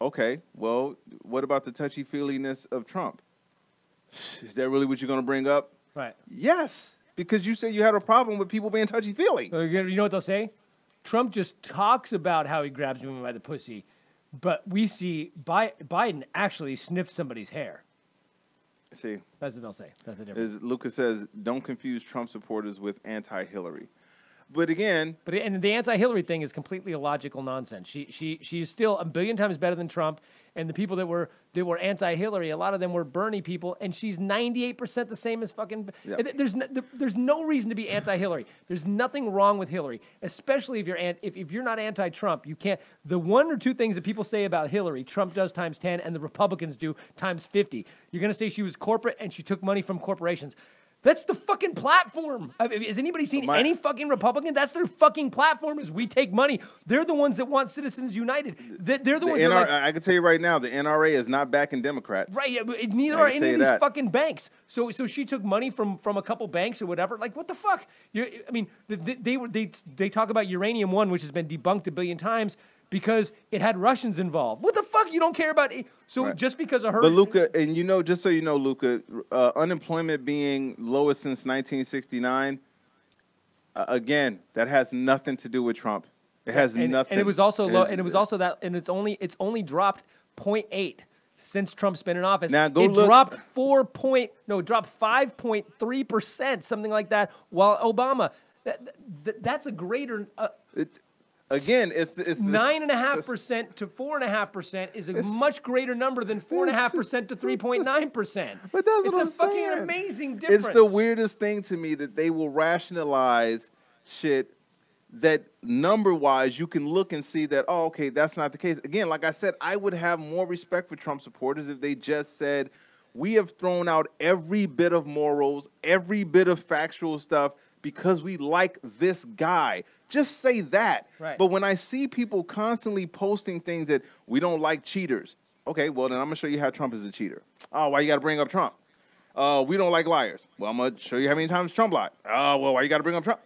Okay, well, what about the touchy-feeliness of Trump? Is that really what you're going to bring up? Right. Yes. Because you said you had a problem with people being touchy-feely. You know what they'll say? Trump just talks about how he grabs women by the pussy, but we see Biden actually sniff somebody's hair. See. That's what they'll say. That's the difference. Lucas says, don't confuse Trump supporters with anti-Hillary. But again, and the anti-Hillary thing is completely illogical nonsense. She is still a billion times better than Trump, and the people that were anti-Hillary, a lot of them were Bernie people, and she's 98% the same as fucking. Yep. There's no reason to be anti-Hillary. There's nothing wrong with Hillary, especially if you're not anti-Trump. You can't. The one or two things that people say about Hillary, Trump does times 10, and the Republicans do times 50. You're gonna say she was corporate and she took money from corporations. That's the fucking platform. Has anybody seen any fucking Republican? That's their fucking platform is we take money. They're the ones that want Citizens United. They're the ones that like, I can tell you right now, the NRA is not backing Democrats. Right, yeah, but neither are any of these fucking banks. So she took money from a couple banks or whatever. Like, what the fuck? I mean, they talk about Uranium One, which has been debunked a billion times, because it had Russians involved. What the fuck? You don't care about it? So just because of her... But Luca, and just so you know, Luca, unemployment being lowest since 1969, again, that has nothing to do with Trump. It has nothing. And it was also low, and it was also that, and it's only dropped 0.8 since Trump's been in office. Now go look. Dropped 5.3%, something like that, while Obama... That's a greater... Again, it's 9.5% to 4.5% is a much greater number than 4.5% to 3.9%. But that's what I'm saying. It's a fucking amazing difference. It's the weirdest thing to me that they will rationalize shit that number-wise you can look and see that, oh, okay, that's not the case. Again, like I said, I would have more respect for Trump supporters if they just said, we have thrown out every bit of morals, every bit of factual stuff because we like this guy. Just say that. Right. But when I see people constantly posting things that we don't like cheaters, okay, well, then I'm going to show you how Trump is a cheater. Oh, why you got to bring up Trump? We don't like liars. Well, I'm going to show you how many times Trump lied. Oh, well, why you got to bring up Trump?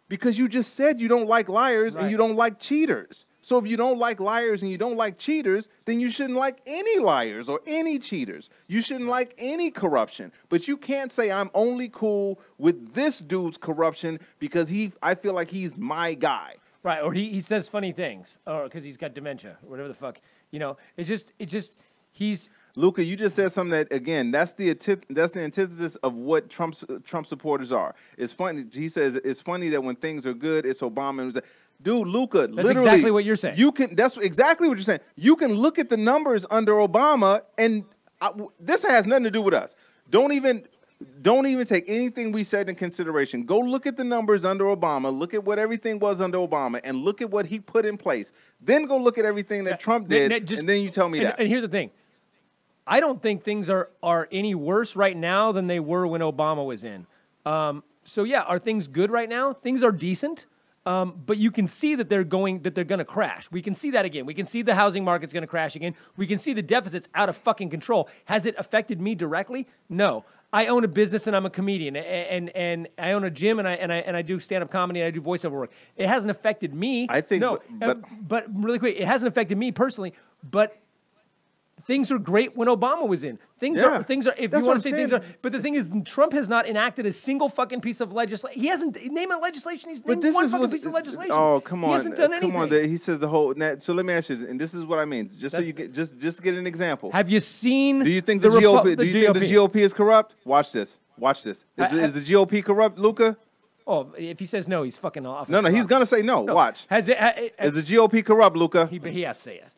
Because you just said you don't like liars and you don't like cheaters. So if you don't like liars and you don't like cheaters, then you shouldn't like any liars or any cheaters. You shouldn't like any corruption. But you can't say I'm only cool with this dude's corruption because I feel like he's my guy. Right, or he says funny things, or because he's got dementia, or whatever the fuck. It's just he's... Luca, you just said something that, again, that's the antithesis of what Trump supporters are. It's funny. He says it's funny that when things are good, it's Obama. Dude, Luca, that's literally, exactly what you're saying. That's exactly what you're saying. You can look at the numbers under Obama, and this has nothing to do with us. Don't even take anything we said in consideration. Go look at the numbers under Obama. Look at what everything was under Obama, and look at what he put in place. Then go look at everything that Trump did, and then you tell me that. And here's the thing. I don't think things are any worse right now than they were when Obama was in. So yeah, are things good right now? Things are decent. But you can see that they're going to crash. We can see that again. We can see the housing market's going to crash again. We can see the deficit's out of fucking control. Has it affected me directly? No. I own a business and I'm a comedian, and I own a gym and I do stand-up comedy and I do voiceover work. It hasn't affected me. I think no. But really quick, it hasn't affected me personally. But things were great when Obama was in. Things are. If you want to say things are, but the thing is, Trump has not enacted a single fucking piece of legislation. He hasn't named a legislation. He's named one fucking piece of legislation. Oh, come on! He hasn't done anything. Come on! He says the whole. So let me ask you, and this is what I mean. Just so you get, just get an example. Have you seen? Do you think the GOP? Do you think the GOP is corrupt? Watch this. Watch this. Is the GOP corrupt, Luca? Oh, if he says no, he's fucking off. No, he's gonna say no. Watch. Is the GOP corrupt, Luca? He has to say yes.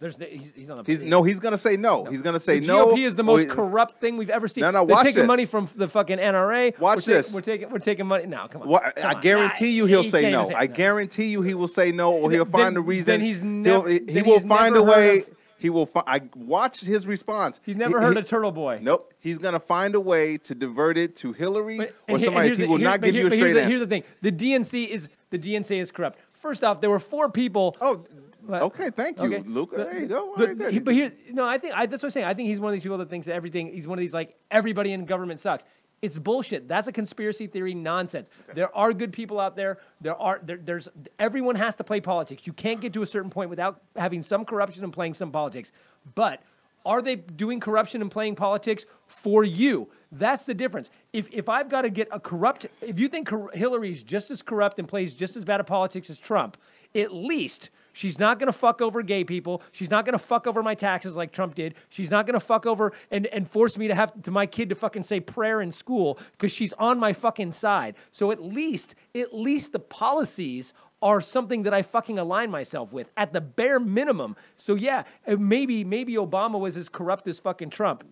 He's on the. He's gonna say no. He's gonna say the no. GOP is the most corrupt thing we've ever seen. No, They're watch taking this. money from the fucking NRA. Watch this. We're taking money. No, come on. I guarantee you he'll say no. I guarantee you he will say no, or he'll find a reason. Then he will find a way. He will. I watched his response. He's never heard of Turtle Boy. Nope. He's gonna find a way to divert it to Hillary or somebody. He will not give you a straight answer. Here's the thing: the DNC is corrupt. First off, there were 4 people. Oh, okay. Thank you, Luca. There you go. All right, but here, no, I think that's what I'm saying. I think he's one of these people that thinks that everything. He's one of these like everybody in government sucks. It's bullshit. That's a conspiracy theory nonsense. Okay. There are good people out there. There's everyone has to play politics. You can't get to a certain point without having some corruption and playing some politics. But are they doing corruption and playing politics for you? That's the difference. If I've got to get a corrupt, if you think Hillary's just as corrupt and plays just as bad a politics as Trump, at least She's not going to fuck over gay people. She's not going to fuck over my taxes like Trump did. She's not going to fuck over and force me to have to my kid to fucking say prayer in school because she's on my fucking side. So at least the policies are something that I fucking align myself with at the bare minimum. So yeah, maybe Obama was as corrupt as fucking Trump.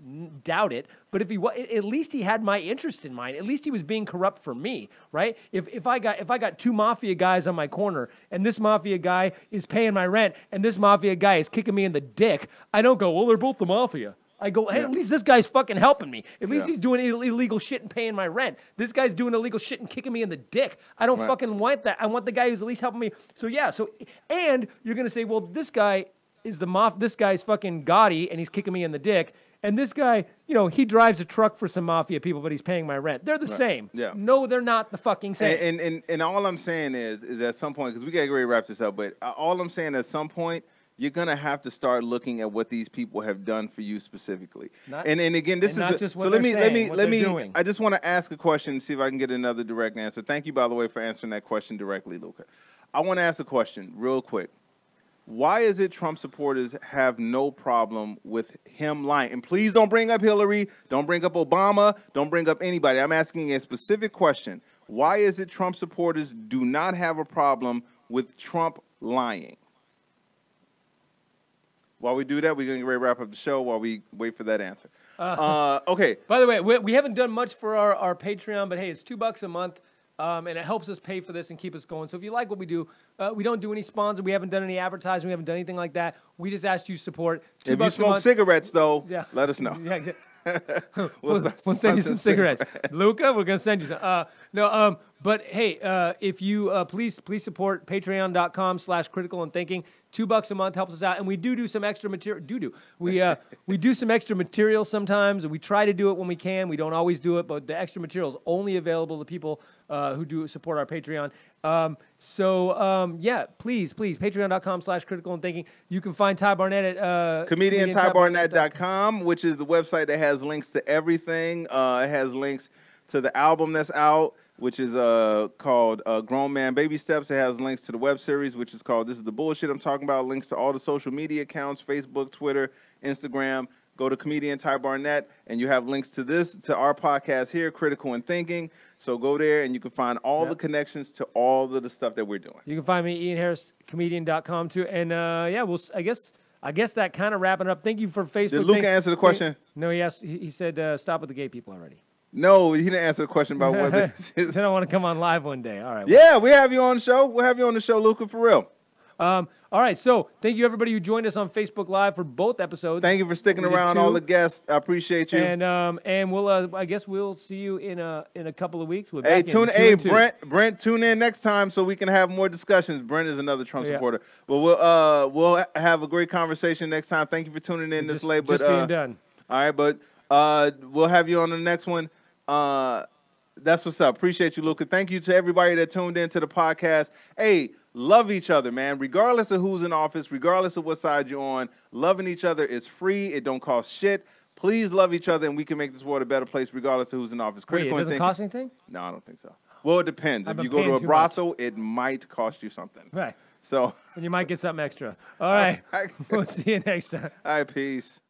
Doubt it. But if he was, at least he had my interest in mind. At least he was being corrupt for me, right? If I got two mafia guys on my corner and this mafia guy is paying my rent and this mafia guy is kicking me in the dick, I don't go, well, they're both the mafia. I go, hey, at least this guy's fucking helping me. At least he's doing illegal shit and paying my rent. This guy's doing illegal shit and kicking me in the dick. I don't fucking want that. I want the guy who's at least helping me. So yeah, and you're gonna say, well, this guy is this guy's fucking Gotti and he's kicking me in the dick. And this guy, he drives a truck for some mafia people, but he's paying my rent. They're the same. Yeah. No, they're not the fucking same. And all I'm saying is at some point, because we got to get ready to wrap this up, but all I'm saying at some point, you're going to have to start looking at what these people have done for you specifically. And again, this is not just what let me I just want to ask a question and see if I can get another direct answer. Thank you, by the way, for answering that question directly, Luca. I want to ask a question real quick. Why is it Trump supporters have no problem with him lying? And please don't bring up Hillary, don't bring up Obama, don't bring up anybody. I'm asking a specific question. Why is it Trump supporters do not have a problem with Trump lying? While we do that, we're going to get ready to wrap up the show while we wait for that answer. Okay. By the way, we haven't done much for our Patreon, but hey, it's $2 a month, and it helps us pay for this and keep us going. So if you like what we do, we don't do any sponsors. We haven't done any advertising. We haven't done anything like that. We just asked you to support. $2 if you smoke cigarettes, though, let us know. Yeah, exactly. We'll send you some cigarettes. Luca, we're going to send you some. But hey, if you please support patreon.com/critical and thinking. $2 a month helps us out, and we do some extra material. We do some extra material sometimes, and we try to do it when we can. We don't always do it, but the extra material is only available to people who do support our Patreon. Yeah, please, patreon.com/critical and thinking. You can find Ty Barnett at comediantybarnett.com, which is the website that has links to everything. It has links to the album that's out, which is called Grown Man Baby Steps. It has links to the web series, which is called This Is the Bullshit I'm Talking About, links to all the social media accounts, Facebook, Twitter, Instagram. Go to Comedian Ty Barnett, and you have links to our podcast here, Critical and Thinking. So go there, and you can find all the connections to all of the stuff that we're doing. You can find me, Ian Harris, comedian.com, too. And, I guess that kind of wrapping up. Thank you for Facebook. Did Luca answer the question? No, he said stop with the gay people already. No, he didn't answer the question about whether he said I want to come on live one day. All right. Yeah, we have you on the show. We'll have you on the show, Luca, for real. All right, so thank you everybody who joined us on Facebook Live for both episodes. Thank you for sticking around, all the guests. I appreciate you. And we'll I guess we'll see you in a couple of weeks. Brent, tune in next time so we can have more discussions. Brent is another Trump supporter. Well, we'll have a great conversation next time. Thank you for tuning in this late. Just being done. All right, but we'll have you on the next one. That's what's up. Appreciate you, Luca. Thank you to everybody that tuned into the podcast. Hey, love each other, man. Regardless of who's in office, regardless of what side you're on, loving each other is free. It don't cost shit. Please love each other, and we can make this world a better place regardless of who's in office. Wait, it doesn't cost anything? No, I don't think so. Well, it depends. If you go to a brothel, it might cost you something. Right. So. And you might get something extra. All right. We'll see you next time. All right, peace.